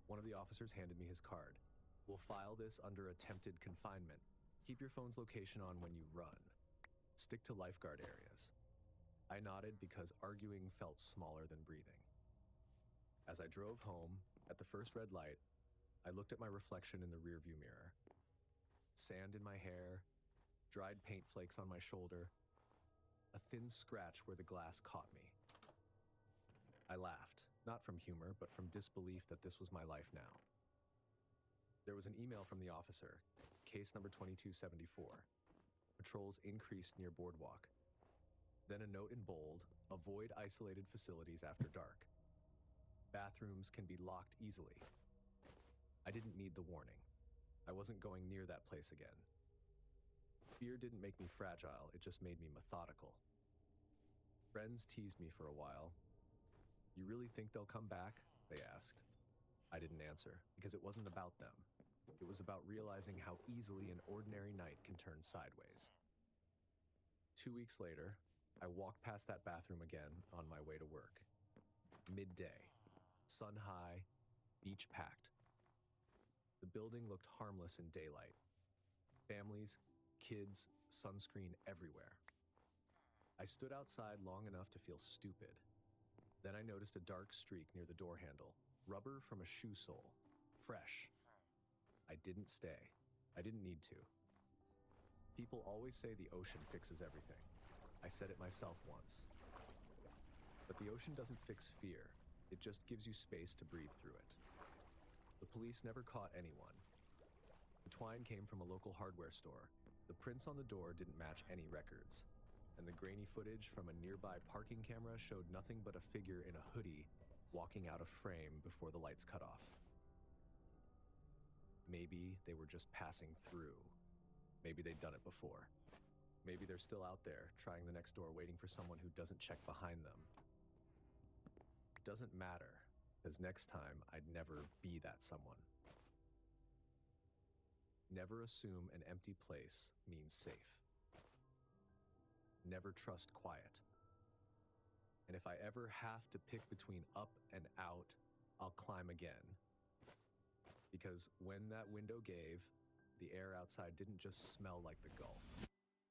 One of the officers handed me his card. "We'll file this under attempted confinement. Keep your phone's location on when you run. Stick to lifeguard areas." I nodded because arguing felt smaller than breathing. As I drove home, at the first red light, I looked at my reflection in the rearview mirror. Sand in my hair, dried paint flakes on my shoulder, a thin scratch where the glass caught me. I laughed, not from humor, but from disbelief that this was my life now. There was an email from the officer, case number 2274. Patrols increased near Boardwalk. Then a note in bold, avoid isolated facilities after dark. Bathrooms can be locked easily. I didn't need the warning. I wasn't going near that place again. Fear didn't make me fragile, it just made me methodical. Friends teased me for a while. You really think they'll come back? They asked. I didn't answer, because it wasn't about them. It was about realizing how easily an ordinary night can turn sideways. 2 weeks later, I walked past that bathroom again on my way to work. Midday, sun high, beach packed. The building looked harmless in daylight. Families, kids, sunscreen everywhere. I stood outside long enough to feel stupid. Then I noticed a dark streak near the door handle, rubber from a shoe sole, fresh. I didn't stay. I didn't need to. People always say the ocean fixes everything. I said it myself once. But the ocean doesn't fix fear. It just gives you space to breathe through it. The police never caught anyone. The twine came from a local hardware store. The prints on the door didn't match any records. And the grainy footage from a nearby parking camera showed nothing but a figure in a hoodie walking out of frame before the lights cut off. Maybe they were just passing through. Maybe they'd done it before. Maybe they're still out there, trying the next door, waiting for someone who doesn't check behind them. It doesn't matter, because next time I'd never be that someone. Never assume an empty place means safe. Never trust quiet. And if I ever have to pick between up and out, I'll climb again. Because when that window gave, the air outside didn't just smell like the Gulf.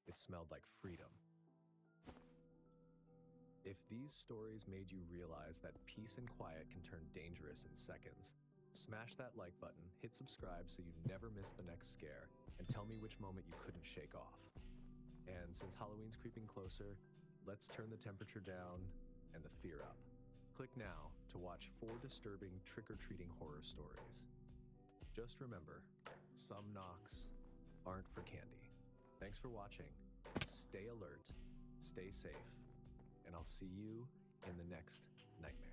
It smelled like freedom. If these stories made you realize that peace and quiet can turn dangerous in seconds, smash that like button, hit subscribe so you never miss the next scare, and tell me which moment you couldn't shake off. And since Halloween's creeping closer, let's turn the temperature down and the fear up. Click now to watch 4 disturbing trick-or-treating horror stories. Just remember, some knocks aren't for candy. Thanks for watching. Stay alert, stay safe, and I'll see you in the next nightmare.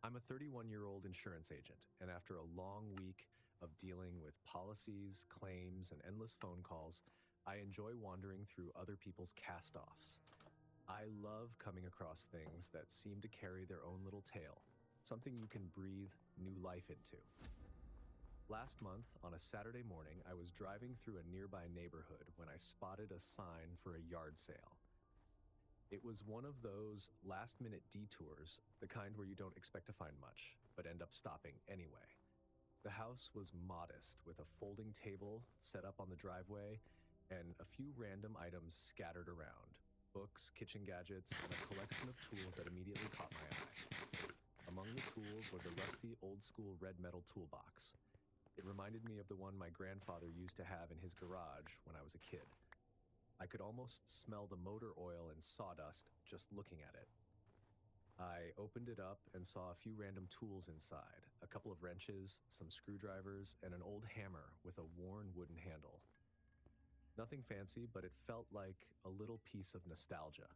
I'm a 31-year-old insurance agent, and after a long week of dealing with policies, claims, and endless phone calls, I enjoy wandering through other people's cast-offs. I love coming across things that seem to carry their own little tale, something you can breathe new life into. Last month, on a Saturday morning, I was driving through a nearby neighborhood when I spotted a sign for a yard sale. It was one of those last-minute detours, the kind where you don't expect to find much, but end up stopping anyway. The house was modest, with a folding table set up on the driveway and a few random items scattered around. Books, kitchen gadgets, and a collection of tools that immediately caught my eye. Among the tools was a rusty, old-school red metal toolbox. It reminded me of the one my grandfather used to have in his garage when I was a kid. I could almost smell the motor oil and sawdust just looking at it. I opened it up and saw a few random tools inside, a couple of wrenches, some screwdrivers, and an old hammer with a worn wooden handle. Nothing fancy, but it felt like a little piece of nostalgia.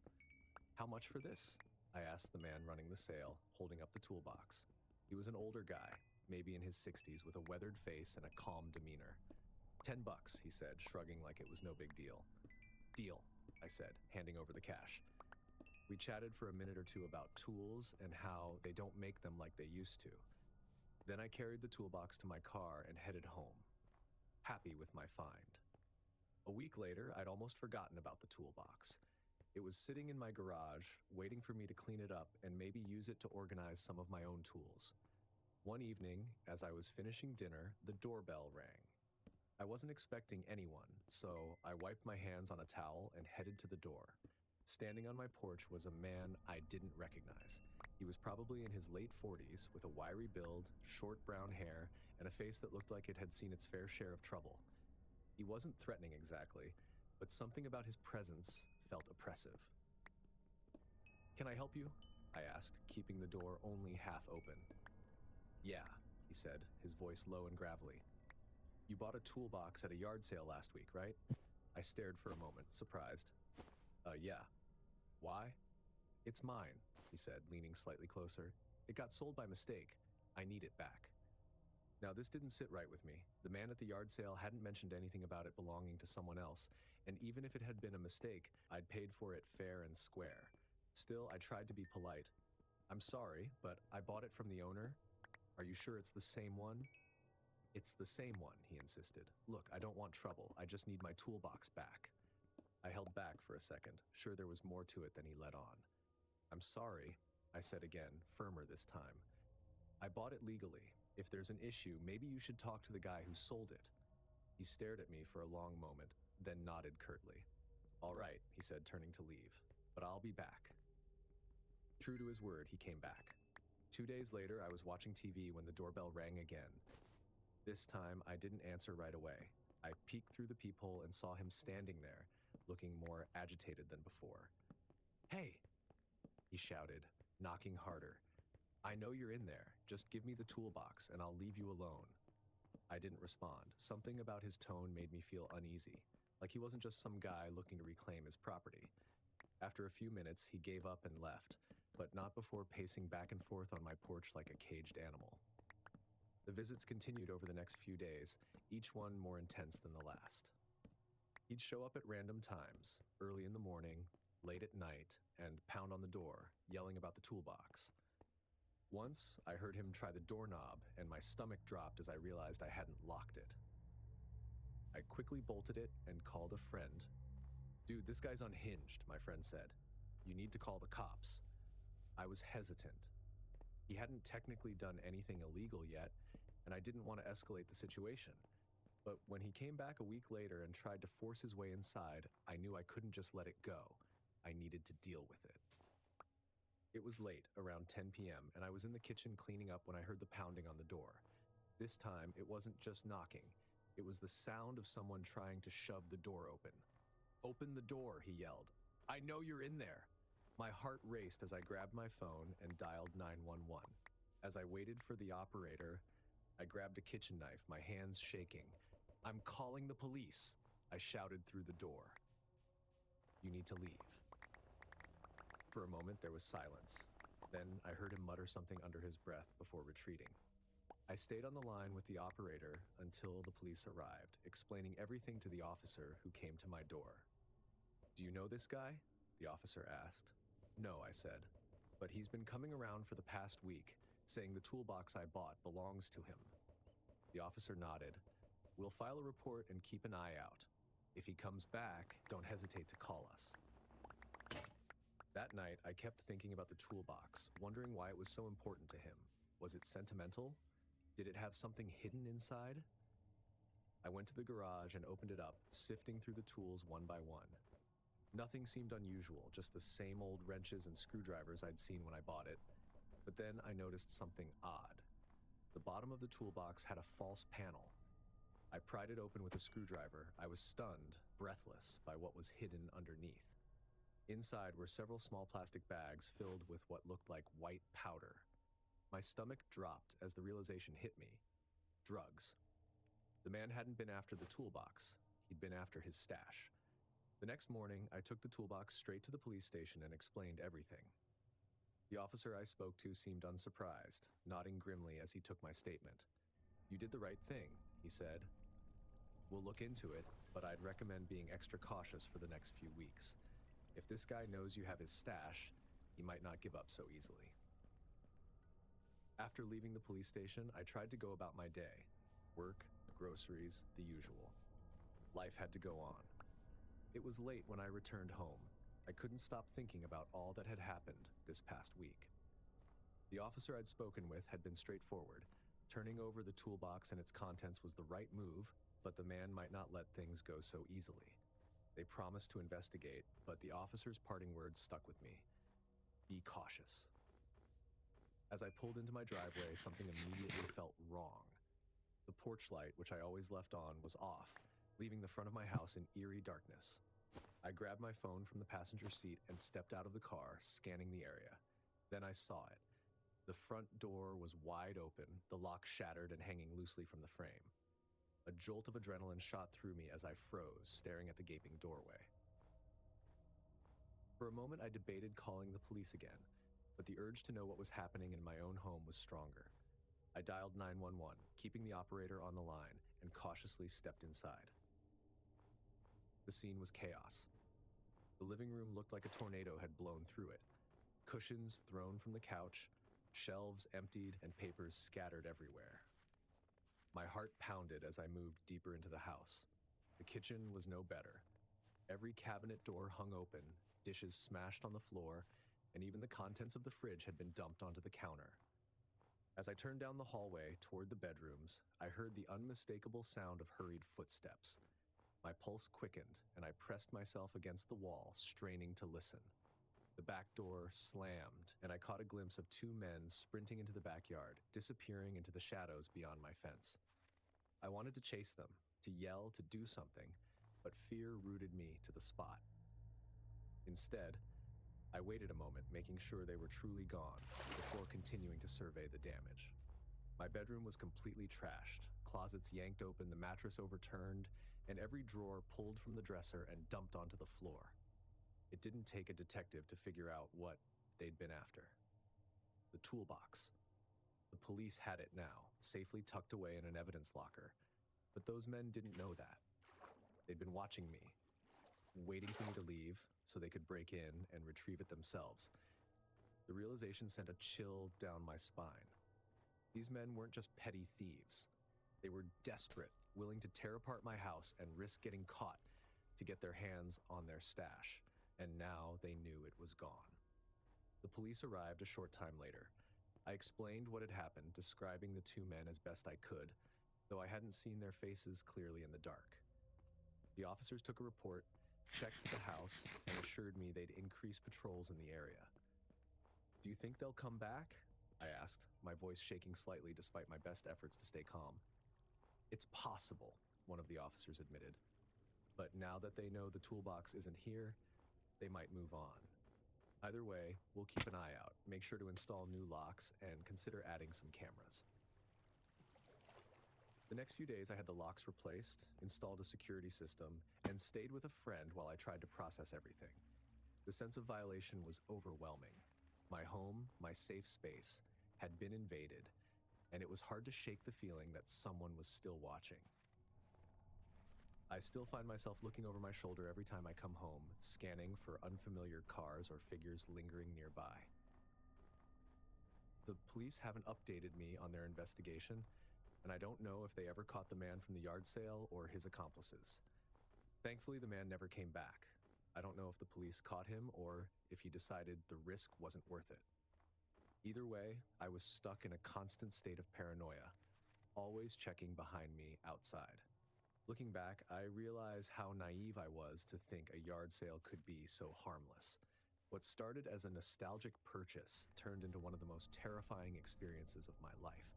How much for this? I asked the man running the sale, holding up the toolbox. He was an older guy, maybe in his 60s, with a weathered face and a calm demeanor. $10, he said, shrugging like it was no big deal. Deal, I said, handing over the cash. We chatted for a minute or two about tools and how they don't make them like they used to. Then I carried the toolbox to my car and headed home, happy with my find. A week later, I'd almost forgotten about the toolbox. It was sitting in my garage, waiting for me to clean it up and maybe use it to organize some of my own tools. One evening, as I was finishing dinner, the doorbell rang. I wasn't expecting anyone, so I wiped my hands on a towel and headed to the door. Standing on my porch was a man I didn't recognize. He was probably in his late 40s, with a wiry build, short brown hair, and a face that looked like it had seen its fair share of trouble. He wasn't threatening exactly, but something about his presence felt oppressive. "Can I help you?" I asked, keeping the door only half open. "Yeah," he said, his voice low and gravelly. "You bought a toolbox at a yard sale last week, right?" I stared for a moment, surprised. Yeah. Why?" "It's mine," he said, leaning slightly closer. "It got sold by mistake. I need it back." Now, this didn't sit right with me. The man at the yard sale hadn't mentioned anything about it belonging to someone else, and even if it had been a mistake, I'd paid for it fair and square. Still, I tried to be polite. "I'm sorry, but I bought it from the owner. Are you sure it's the same one?" "It's the same one," he insisted. "Look, I don't want trouble. I just need my toolbox back." I held back for a second, sure there was more to it than he let on. "I'm sorry," I said again, firmer this time. "I bought it legally. If there's an issue, maybe you should talk to the guy who sold it." He stared at me for a long moment, then nodded curtly. "All right," he said, turning to leave, "but I'll be back." True to his word, he came back. 2 days later, I was watching TV when the doorbell rang again. This time, I didn't answer right away. I peeked through the peephole and saw him standing there, looking more agitated than before. "Hey!" he shouted, knocking harder. "I know you're in there. Just give me the toolbox and I'll leave you alone." I didn't respond. Something about his tone made me feel uneasy, like he wasn't just some guy looking to reclaim his property. After a few minutes, he gave up and left, but not before pacing back and forth on my porch like a caged animal. The visits continued over the next few days, each one more intense than the last. He'd show up at random times, early in the morning, late at night, and pound on the door, yelling about the toolbox. Once, I heard him try the doorknob, and my stomach dropped as I realized I hadn't locked it. I quickly bolted it and called a friend. "Dude, this guy's unhinged," my friend said. "You need to call the cops." I was hesitant. He hadn't technically done anything illegal yet, and I didn't want to escalate the situation. But when he came back a week later and tried to force his way inside, I knew I couldn't just let it go. I needed to deal with it. It was late, around 10 p.m., and I was in the kitchen cleaning up when I heard the pounding on the door. This time, it wasn't just knocking. It was the sound of someone trying to shove the door open. "Open the door," he yelled. "I know you're in there." My heart raced as I grabbed my phone and dialed 911. As I waited for the operator, I grabbed a kitchen knife, my hands shaking. "I'm calling the police," I shouted through the door. "You need to leave." For a moment, there was silence. Then I heard him mutter something under his breath before retreating. I stayed on the line with the operator until the police arrived, explaining everything to the officer who came to my door. "Do you know this guy?" the officer asked. "No," I said, "but he's been coming around for the past week, saying the toolbox I bought belongs to him." The officer nodded. "We'll file a report and keep an eye out. If he comes back, don't hesitate to call us." That night, I kept thinking about the toolbox, wondering why it was so important to him. Was it sentimental? Did it have something hidden inside? I went to the garage and opened it up, sifting through the tools one by one. Nothing seemed unusual, just the same old wrenches and screwdrivers I'd seen when I bought it. But then I noticed something odd. The bottom of the toolbox had a false panel. I pried it open with a screwdriver. I was stunned, breathless, by what was hidden underneath. Inside were several small plastic bags filled with what looked like white powder. My stomach dropped as the realization hit me. Drugs. The man hadn't been after the toolbox. He'd been after his stash. The next morning, I took the toolbox straight to the police station and explained everything. The officer I spoke to seemed unsurprised, nodding grimly as he took my statement. "You did the right thing," he said. "We'll look into it, but I'd recommend being extra cautious for the next few weeks. If this guy knows you have his stash, he might not give up so easily." After leaving the police station, I tried to go about my day. Work, groceries, the usual. Life had to go on. It was late when I returned home. I couldn't stop thinking about all that had happened this past week. The officer I'd spoken with had been straightforward. Turning over the toolbox and its contents was the right move, but the man might not let things go so easily. They promised to investigate, but the officer's parting words stuck with me. "Be cautious." As I pulled into my driveway, something immediately felt wrong. The porch light, which I always left on, was off, leaving the front of my house in eerie darkness. I grabbed my phone from the passenger seat and stepped out of the car, scanning the area. Then I saw it. The front door was wide open, the lock shattered and hanging loosely from the frame. A jolt of adrenaline shot through me as I froze, staring at the gaping doorway. For a moment, I debated calling the police again, but the urge to know what was happening in my own home was stronger. I dialed 911, keeping the operator on the line, and cautiously stepped inside. The scene was chaos. The living room looked like a tornado had blown through it. Cushions thrown from the couch, shelves emptied, and papers scattered everywhere. My heart pounded as I moved deeper into the house. The kitchen was no better. Every cabinet door hung open, dishes smashed on the floor, and even the contents of the fridge had been dumped onto the counter. As I turned down the hallway toward the bedrooms, I heard the unmistakable sound of hurried footsteps. My pulse quickened, and I pressed myself against the wall, straining to listen. The back door slammed, and I caught a glimpse of two men sprinting into the backyard, disappearing into the shadows beyond my fence. I wanted to chase them, to yell, to do something, but fear rooted me to the spot. Instead, I waited a moment, making sure they were truly gone, before continuing to survey the damage. My bedroom was completely trashed, closets yanked open, the mattress overturned, and every drawer pulled from the dresser and dumped onto the floor. It didn't take a detective to figure out what they'd been after. The toolbox. The police had it now, safely tucked away in an evidence locker. But those men didn't know that. They'd been watching me, waiting for me to leave so they could break in and retrieve it themselves. The realization sent a chill down my spine. These men weren't just petty thieves. They were desperate, willing to tear apart my house and risk getting caught to get their hands on their stash. And now they knew it was gone. The police arrived a short time later. I explained what had happened, describing the two men as best I could, though I hadn't seen their faces clearly in the dark. The officers took a report, checked the house, and assured me they'd increase patrols in the area. "Do you think they'll come back?" I asked, my voice shaking slightly despite my best efforts to stay calm. "It's possible," one of the officers admitted. "But now that they know the toolbox isn't here, they might move on. Either way, we'll keep an eye out, make sure to install new locks, and consider adding some cameras." The next few days, I had the locks replaced, installed a security system, and stayed with a friend while I tried to process everything. The sense of violation was overwhelming. My home, my safe space, had been invaded, and it was hard to shake the feeling that someone was still watching. I still find myself looking over my shoulder every time I come home, scanning for unfamiliar cars or figures lingering nearby. The police haven't updated me on their investigation, and I don't know if they ever caught the man from the yard sale or his accomplices. Thankfully, the man never came back. I don't know if the police caught him or if he decided the risk wasn't worth it. Either way, I was stuck in a constant state of paranoia, always checking behind me outside. Looking back, I realize how naive I was to think a yard sale could be so harmless. What started as a nostalgic purchase turned into one of the most terrifying experiences of my life.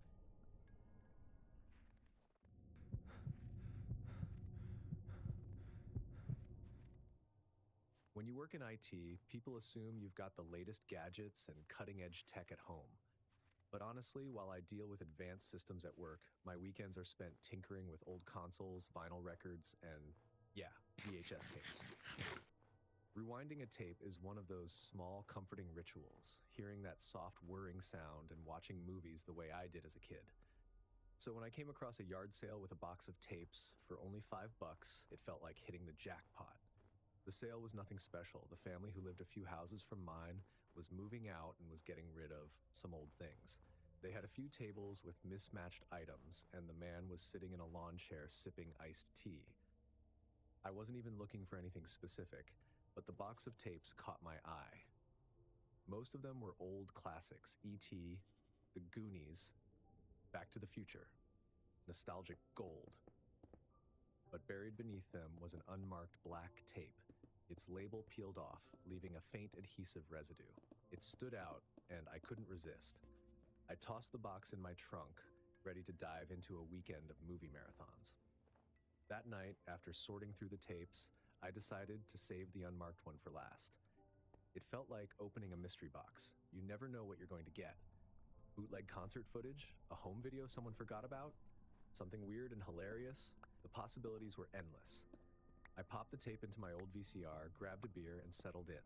When you work in IT, people assume you've got the latest gadgets and cutting-edge tech at home. But honestly, while I deal with advanced systems at work, my weekends are spent tinkering with old consoles, vinyl records, and Yeah, VHS tapes. Rewinding a tape is one of those small, comforting rituals, hearing that soft whirring sound and watching movies the way I did as a kid. So when I came across a yard sale with a box of tapes for only $5, it felt like hitting the jackpot. The sale was nothing special. The family who lived a few houses from mine was moving out and was getting rid of some old things. They had a few tables with mismatched items, and the man was sitting in a lawn chair sipping iced tea. I wasn't even looking for anything specific, but the box of tapes caught my eye. Most of them were old classics: E.T., The Goonies, Back to the Future, nostalgic gold. But buried beneath them was an unmarked black tape, its label peeled off, leaving a faint adhesive residue. It stood out, and I couldn't resist. I tossed the box in my trunk, ready to dive into a weekend of movie marathons. That night, after sorting through the tapes, I decided to save the unmarked one for last. It felt like opening a mystery box. You never know what you're going to get. Bootleg concert footage? A home video someone forgot about? Something weird and hilarious? The possibilities were endless. I popped the tape into my old VCR, grabbed a beer, and settled in.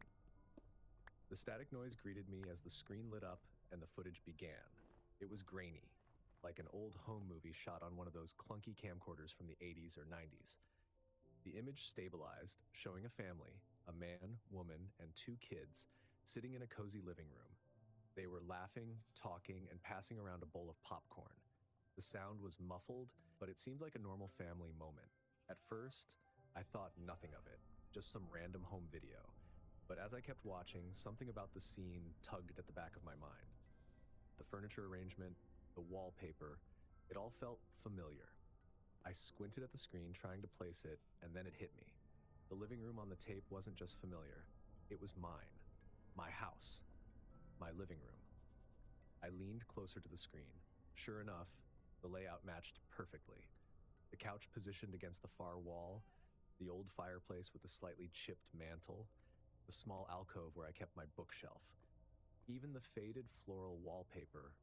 The static noise greeted me as the screen lit up and the footage began. It was grainy, like an old home movie shot on one of those clunky camcorders from the 80s or 90s. The image stabilized, showing a family, a man, woman, and two kids, sitting in a cozy living room. They were laughing, talking, and passing around a bowl of popcorn. The sound was muffled, but it seemed like a normal family moment. At first, I thought nothing of it, just some random home video. But as I kept watching, something about the scene tugged at the back of my mind. The furniture arrangement, the wallpaper, it all felt familiar. I squinted at the screen, trying to place it, and then it hit me. The living room on the tape wasn't just familiar, it was mine. My house. My living room. I leaned closer to the screen. Sure enough, the layout matched perfectly. The couch positioned against the far wall, the old fireplace with the slightly chipped mantle, the small alcove where I kept my bookshelf. Even the faded floral wallpaper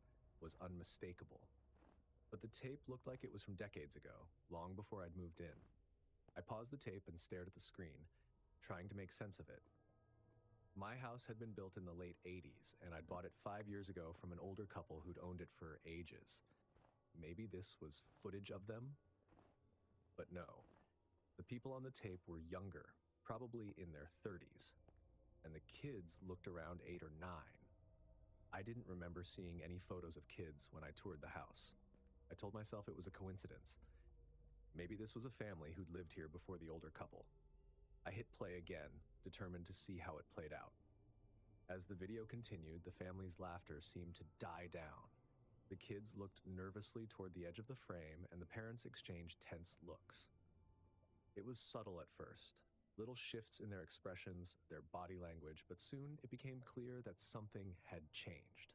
was unmistakable. But the tape looked like it was from decades ago, long before I'd moved in. I paused the tape and stared at the screen, trying to make sense of it. My house had been built in the late 80s, and I'd bought it 5 years ago from an older couple who'd owned it for ages. Maybe this was footage of them? But no. The people on the tape were younger, probably in their 30s, and the kids looked around 8 or 9. I didn't remember seeing any photos of kids when I toured the house. I told myself it was a coincidence. Maybe this was a family who'd lived here before the older couple. I hit play again, determined to see how it played out. As the video continued, the family's laughter seemed to die down. The kids looked nervously toward the edge of the frame, and the parents exchanged tense looks. It was subtle at first, little shifts in their expressions, their body language, but soon it became clear that something had changed.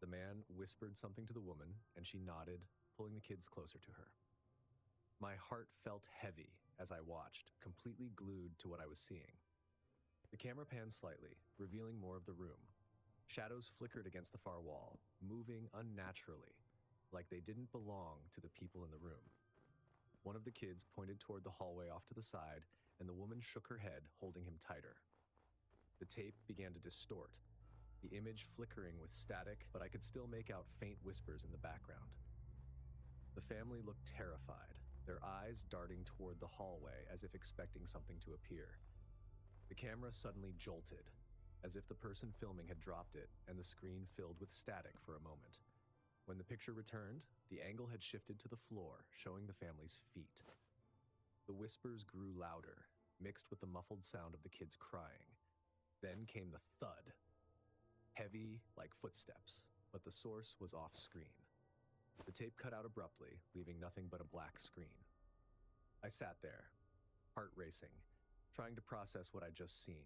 The man whispered something to the woman, and she nodded, pulling the kids closer to her. My heart felt heavy as I watched, completely glued to what I was seeing. The camera panned slightly, revealing more of the room. Shadows flickered against the far wall, moving unnaturally, like they didn't belong to the people in the room. One of the kids pointed toward the hallway off to the side, and the woman shook her head, holding him tighter. The tape began to distort, the image flickering with static, but I could still make out faint whispers in the background. The family looked terrified, their eyes darting toward the hallway as if expecting something to appear. The camera suddenly jolted, as if the person filming had dropped it, and the screen filled with static for a moment. When the picture returned, the angle had shifted to the floor, showing the family's feet. The whispers grew louder, mixed with the muffled sound of the kids crying. Then came the thud. Heavy, like footsteps, but the source was off-screen. The tape cut out abruptly, leaving nothing but a black screen. I sat there, heart racing, trying to process what I'd just seen.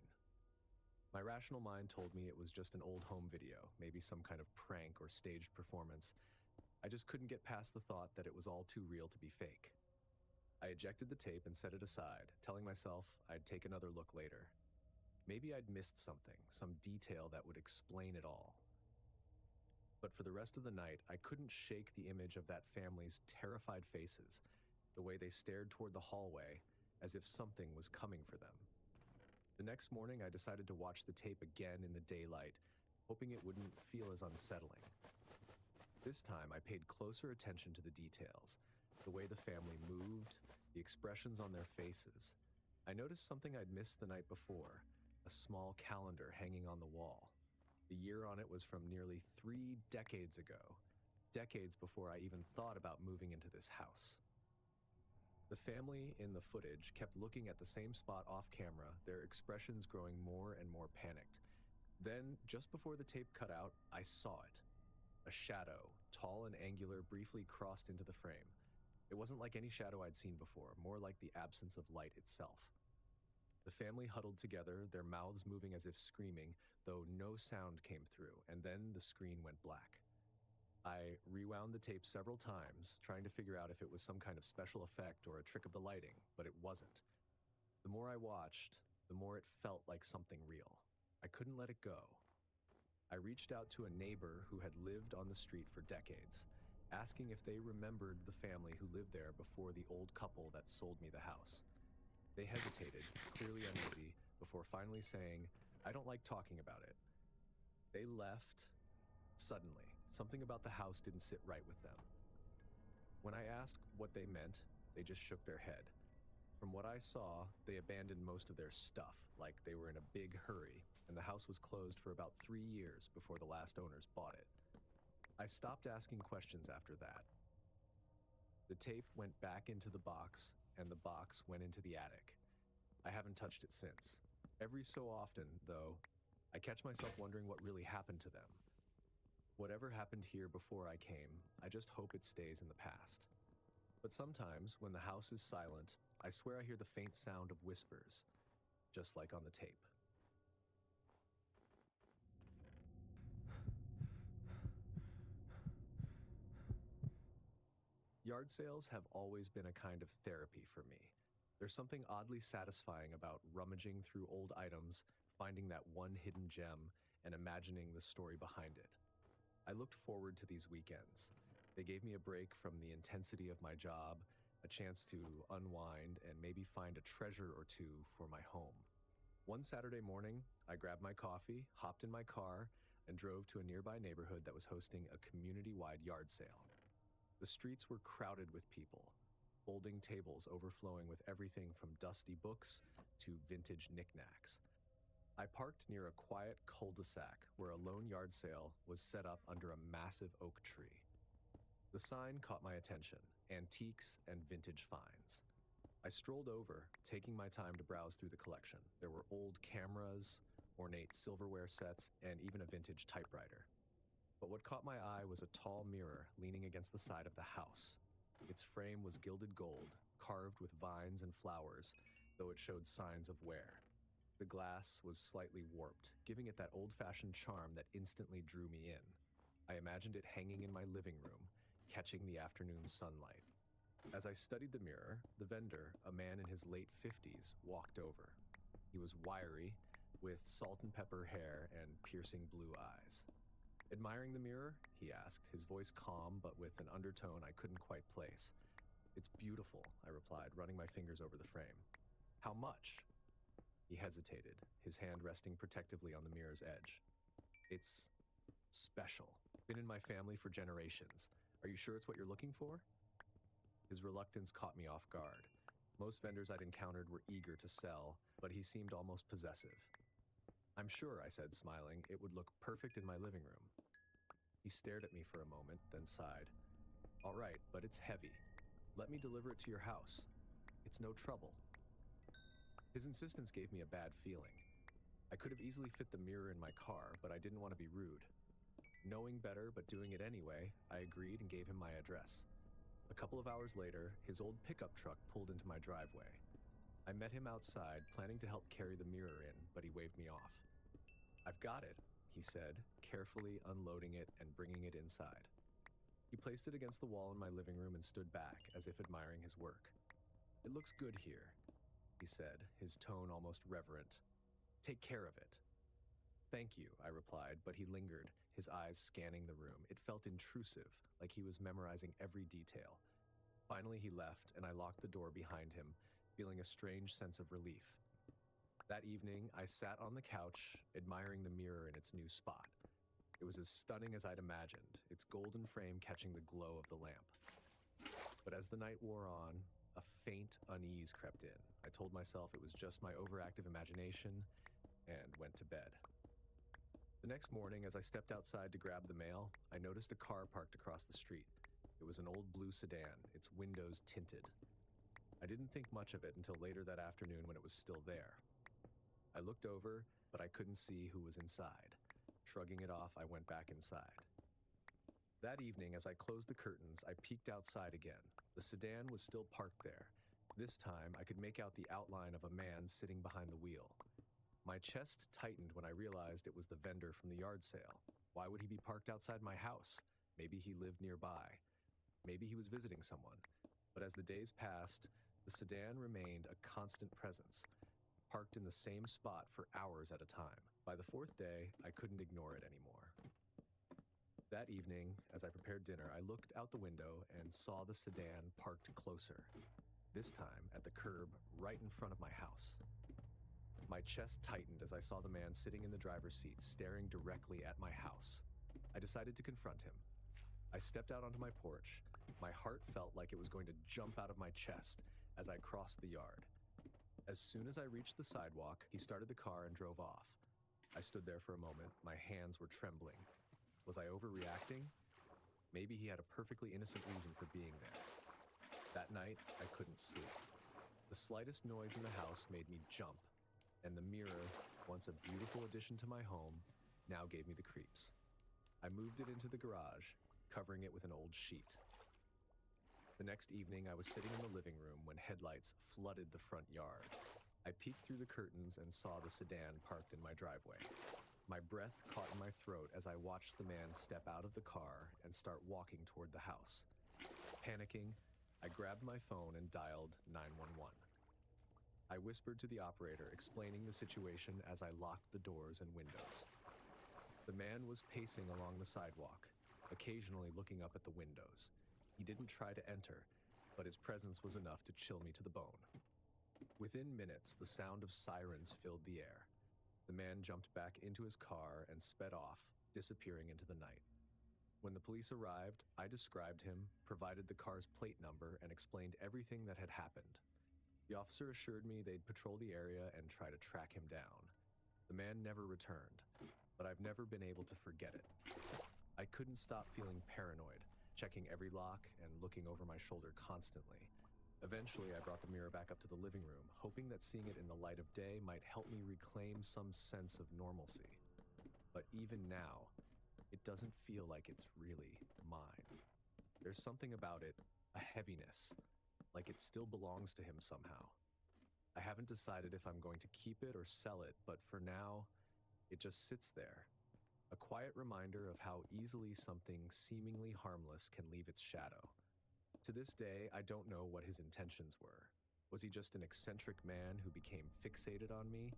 My rational mind told me it was just an old home video, maybe some kind of prank or staged performance. I just couldn't get past the thought that it was all too real to be fake. I ejected the tape and set it aside, telling myself I'd take another look later. Maybe I'd missed something, some detail that would explain it all. But for the rest of the night, I couldn't shake the image of that family's terrified faces, the way they stared toward the hallway, as if something was coming for them. The next morning, I decided to watch the tape again in the daylight, hoping it wouldn't feel as unsettling. This time, I paid closer attention to the details, the way the family moved, the expressions on their faces. I noticed something I'd missed the night before, a small calendar hanging on the wall. The year on it was from nearly 3 decades ago, decades before I even thought about moving into this house. The family in the footage kept looking at the same spot off camera, their expressions growing more and more panicked. Then, just before the tape cut out, I saw it. A shadow, tall and angular, briefly crossed into the frame. It wasn't like any shadow I'd seen before, more like the absence of light itself. The family huddled together, their mouths moving as if screaming, though no sound came through, and then the screen went black. I rewound the tape several times, trying to figure out if it was some kind of special effect or a trick of the lighting, but it wasn't. The more I watched, the more it felt like something real. I couldn't let it go. I reached out to a neighbor who had lived on the street for decades, asking if they remembered the family who lived there before the old couple that sold me the house. They hesitated, clearly uneasy, before finally saying, "I don't like talking about it." They left. Suddenly, something about the house didn't sit right with them. When I asked what they meant, they just shook their head. From what I saw, they abandoned most of their stuff, like they were in a big hurry, and the house was closed for about 3 years before the last owners bought it. I stopped asking questions after that. The tape went back into the box, and the box went into the attic. I haven't touched it since. Every so often, though, I catch myself wondering what really happened to them. Whatever happened here before I came, I just hope it stays in the past. But sometimes, when the house is silent, I swear I hear the faint sound of whispers, just like on the tape. Yard sales have always been a kind of therapy for me. There's something oddly satisfying about rummaging through old items, finding that one hidden gem, and imagining the story behind it. I looked forward to these weekends. They gave me a break from the intensity of my job, a chance to unwind and maybe find a treasure or two for my home. One Saturday morning, I grabbed my coffee, hopped in my car, and drove to a nearby neighborhood that was hosting a community-wide yard sale. The streets were crowded with people, folding tables overflowing with everything from dusty books to vintage knickknacks. I parked near a quiet cul-de-sac where a lone yard sale was set up under a massive oak tree. The sign caught my attention: antiques and vintage finds. I strolled over, taking my time to browse through the collection. There were old cameras, ornate silverware sets, and even a vintage typewriter. But what caught my eye was a tall mirror leaning against the side of the house. Its frame was gilded gold, carved with vines and flowers, though it showed signs of wear. The glass was slightly warped, giving it that old-fashioned charm that instantly drew me in. I imagined it hanging in my living room, catching the afternoon sunlight. As I studied the mirror, the vendor, a man in his late 50s, walked over. He was wiry, with salt and pepper hair and piercing blue eyes. "Admiring the mirror?" he asked, his voice calm but with an undertone I couldn't quite place. "It's beautiful," I replied, running my fingers over the frame. "How much?" He hesitated, his hand resting protectively on the mirror's edge. "It's special. Been in my family for generations. Are you sure it's what you're looking for?" His reluctance caught me off guard. Most vendors I'd encountered were eager to sell, but he seemed almost possessive. "I'm sure," I said, smiling, "it would look perfect in my living room." He stared at me for a moment, then sighed. "All right, but it's heavy. Let me deliver it to your house. It's no trouble." His insistence gave me a bad feeling. I could have easily fit the mirror in my car, but I didn't want to be rude. Knowing better, but doing it anyway, I agreed and gave him my address. A couple of hours later, his old pickup truck pulled into my driveway. I met him outside, planning to help carry the mirror in, but he waved me off. "I've got it," he said, carefully unloading it and bringing it inside. He placed it against the wall in my living room and stood back, as if admiring his work. "It looks good here," he said, his tone almost reverent. "Take care of it." "Thank you," I replied, but he lingered, his eyes scanning the room. It felt intrusive, like he was memorizing every detail. Finally, he left, and I locked the door behind him, feeling a strange sense of relief. That evening, I sat on the couch, admiring the mirror in its new spot. It was as stunning as I'd imagined, its golden frame catching the glow of the lamp. But as the night wore on, a faint unease crept in. I told myself it was just my overactive imagination and went to bed. The next morning, as I stepped outside to grab the mail, I noticed a car parked across the street. It was an old blue sedan, its windows tinted. I didn't think much of it until later that afternoon when it was still there. I looked over, but I couldn't see who was inside. Shrugging it off, I went back inside. That evening, as I closed the curtains, I peeked outside again. The sedan was still parked there. This time, I could make out the outline of a man sitting behind the wheel. My chest tightened when I realized it was the vendor from the yard sale. Why would he be parked outside my house? Maybe he lived nearby. Maybe he was visiting someone. But as the days passed, the sedan remained a constant presence, parked in the same spot for hours at a time. By the fourth day, I couldn't ignore it anymore. That evening, as I prepared dinner, I looked out the window and saw the sedan parked closer. This time, at the curb, right in front of my house. My chest tightened as I saw the man sitting in the driver's seat, staring directly at my house. I decided to confront him. I stepped out onto my porch. My heart felt like it was going to jump out of my chest as I crossed the yard. As soon as I reached the sidewalk, he started the car and drove off. I stood there for a moment. My hands were trembling. Was I overreacting? Maybe he had a perfectly innocent reason for being there. That night, I couldn't sleep. The slightest noise in the house made me jump, and the mirror, once a beautiful addition to my home, now gave me the creeps. I moved it into the garage, covering it with an old sheet. The next evening, I was sitting in the living room when headlights flooded the front yard. I peeked through the curtains and saw the sedan parked in my driveway. My breath caught in my throat as I watched the man step out of the car and start walking toward the house. Panicking, I grabbed my phone and dialed 911. I whispered to the operator, explaining the situation as I locked the doors and windows. The man was pacing along the sidewalk, occasionally looking up at the windows. He didn't try to enter, but his presence was enough to chill me to the bone. Within minutes, the sound of sirens filled the air. The man jumped back into his car and sped off, disappearing into the night. When the police arrived, I described him, provided the car's plate number, and explained everything that had happened. The officer assured me they'd patrol the area and try to track him down. The man never returned, but I've never been able to forget it. I couldn't stop feeling paranoid, checking every lock and looking over my shoulder constantly. Eventually, I brought the mirror back up to the living room, hoping that seeing it in the light of day might help me reclaim some sense of normalcy. But even now, it doesn't feel like it's really mine. There's something about it, a heaviness, like it still belongs to him somehow. I haven't decided if I'm going to keep it or sell it, but for now, it just sits there. A quiet reminder of how easily something seemingly harmless can leave its shadow. To this day, I don't know what his intentions were. Was he just an eccentric man who became fixated on me,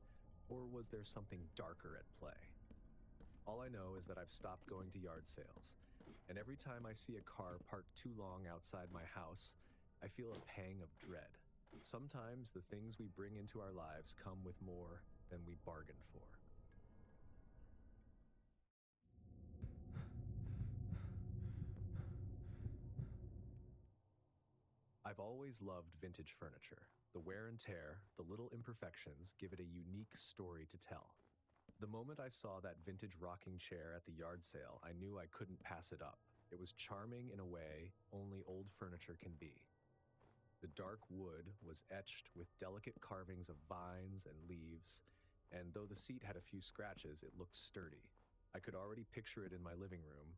or was there something darker at play? All I know is that I've stopped going to yard sales, and every time I see a car parked too long outside my house, I feel a pang of dread. Sometimes the things we bring into our lives come with more than we bargained for. I've always loved vintage furniture. The wear and tear, the little imperfections give it a unique story to tell. The moment I saw that vintage rocking chair at the yard sale, I knew I couldn't pass it up. It was charming in a way only old furniture can be. The dark wood was etched with delicate carvings of vines and leaves, and though the seat had a few scratches, it looked sturdy. I could already picture it in my living room,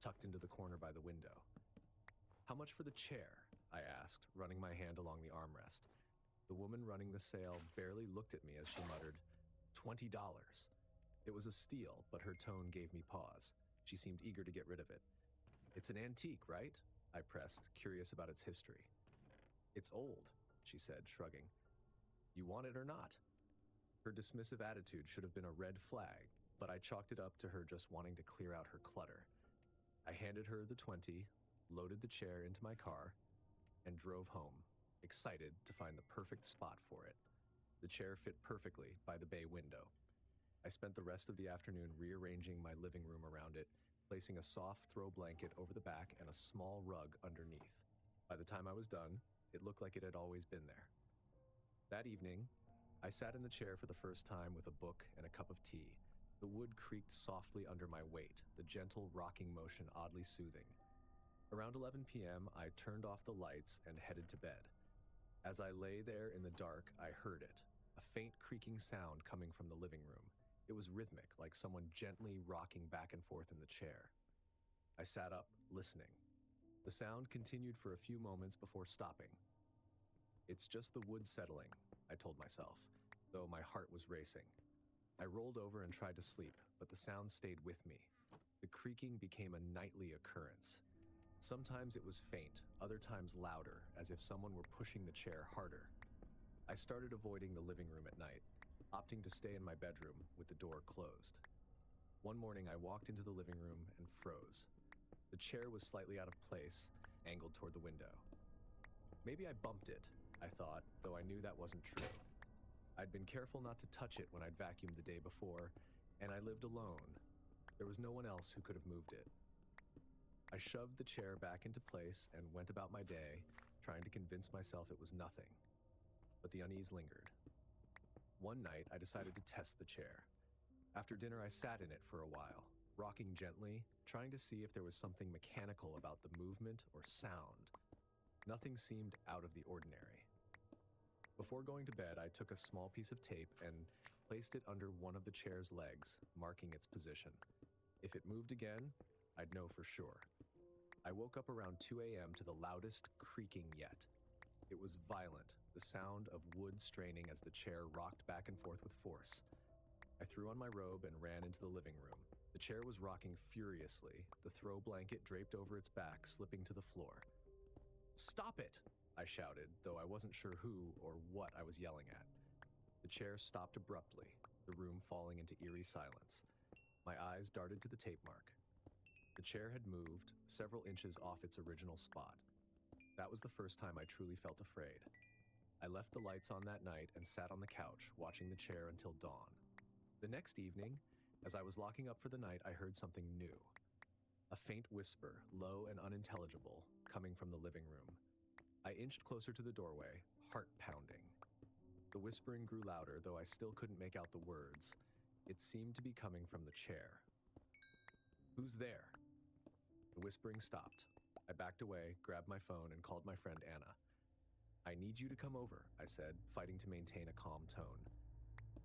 tucked into the corner by the window. "How much for the chair?" I asked, running my hand along the armrest. The woman running the sale barely looked at me as she muttered, $20. It was a steal, but her tone gave me pause. She seemed eager to get rid of it. "It's an antique, right?" I pressed, curious about its history. "It's old," she said, shrugging. "You want it or not?" Her dismissive attitude should have been a red flag, but I chalked it up to her just wanting to clear out her clutter. I handed her the 20, loaded the chair into my car, and drove home, excited to find the perfect spot for it. The chair fit perfectly by the bay window. I spent the rest of the afternoon rearranging my living room around it, placing a soft throw blanket over the back and a small rug underneath. By the time I was done, it looked like it had always been there. That evening, I sat in the chair for the first time with a book and a cup of tea. The wood creaked softly under my weight, the gentle rocking motion oddly soothing. Around 11 p.m., I turned off the lights and headed to bed. As I lay there in the dark, I heard it, a faint creaking sound coming from the living room. It was rhythmic, like someone gently rocking back and forth in the chair. I sat up, listening. The sound continued for a few moments before stopping. It's just the wood settling, I told myself, though my heart was racing. I rolled over and tried to sleep, but the sound stayed with me. The creaking became a nightly occurrence. Sometimes it was faint, other times louder, as if someone were pushing the chair harder. I started avoiding the living room at night, opting to stay in my bedroom with the door closed. One morning, I walked into the living room and froze. The chair was slightly out of place, angled toward the window. Maybe I bumped it, I thought, though I knew that wasn't true. I'd been careful not to touch it when I'd vacuumed the day before, and I lived alone. There was no one else who could have moved it. I shoved the chair back into place and went about my day, trying to convince myself it was nothing. But the unease lingered. One night, I decided to test the chair. After dinner, I sat in it for a while, rocking gently, trying to see if there was something mechanical about the movement or sound. Nothing seemed out of the ordinary. Before going to bed, I took a small piece of tape and placed it under one of the chair's legs, marking its position. If it moved again, I'd know for sure. I woke up around 2 a.m. to the loudest creaking yet. It was violent, the sound of wood straining as the chair rocked back and forth with force. I threw on my robe and ran into the living room. The chair was rocking furiously, the throw blanket draped over its back, slipping to the floor. "Stop it!" I shouted, though I wasn't sure who or what I was yelling at. The chair stopped abruptly, the room falling into eerie silence. My eyes darted to the tape mark. The chair had moved several inches off its original spot. That was the first time I truly felt afraid. I left the lights on that night and sat on the couch, watching the chair until dawn. The next evening, as I was locking up for the night, I heard something new. A faint whisper, low and unintelligible, coming from the living room. I inched closer to the doorway, heart pounding. The whispering grew louder, though I still couldn't make out the words. It seemed to be coming from the chair. "Who's there?" The whispering stopped. I backed away, grabbed my phone, and called my friend Anna. "I need you to come over," I said, fighting to maintain a calm tone.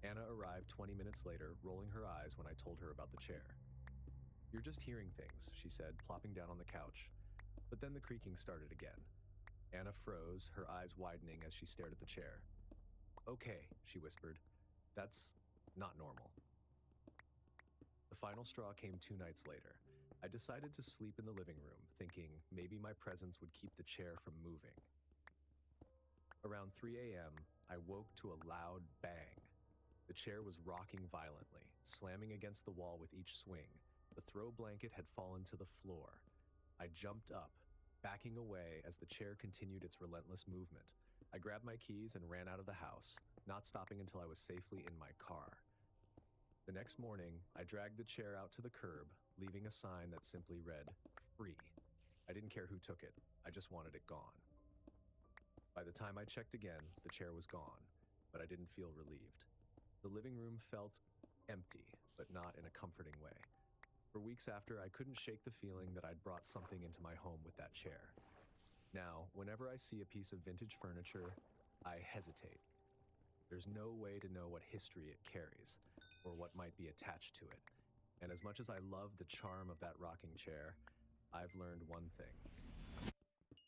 Anna arrived 20 minutes later, rolling her eyes when I told her about the chair. "You're just hearing things," she said, plopping down on the couch. But then the creaking started again. Anna froze, her eyes widening as she stared at the chair. "Okay," she whispered. "That's not normal." The final straw came 2 nights later. I decided to sleep in the living room, thinking maybe my presence would keep the chair from moving. Around 3 a.m., I woke to a loud bang. The chair was rocking violently, slamming against the wall with each swing. The throw blanket had fallen to the floor. I jumped up, backing away as the chair continued its relentless movement. I grabbed my keys and ran out of the house, not stopping until I was safely in my car. The next morning, I dragged the chair out to the curb, leaving a sign that simply read, "Free." I didn't care who took it, I just wanted it gone. By the time I checked again, the chair was gone, but I didn't feel relieved. The living room felt empty, but not in a comforting way. For weeks after, I couldn't shake the feeling that I'd brought something into my home with that chair. Now, whenever I see a piece of vintage furniture, I hesitate. There's no way to know what history it carries, or what might be attached to it. And as much as I love the charm of that rocking chair, I've learned one thing.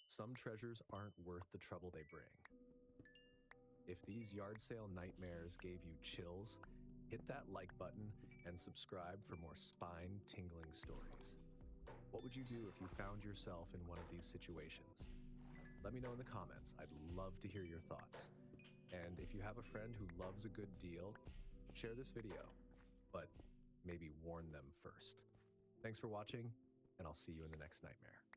Some treasures aren't worth the trouble they bring. If these yard sale nightmares gave you chills, hit that like button and subscribe for more spine-tingling stories. What would you do if you found yourself in one of these situations? Let me know in the comments. I'd love to hear your thoughts. And if you have a friend who loves a good deal, share this video, but maybe warn them first. Thanks for watching, and I'll see you in the next nightmare.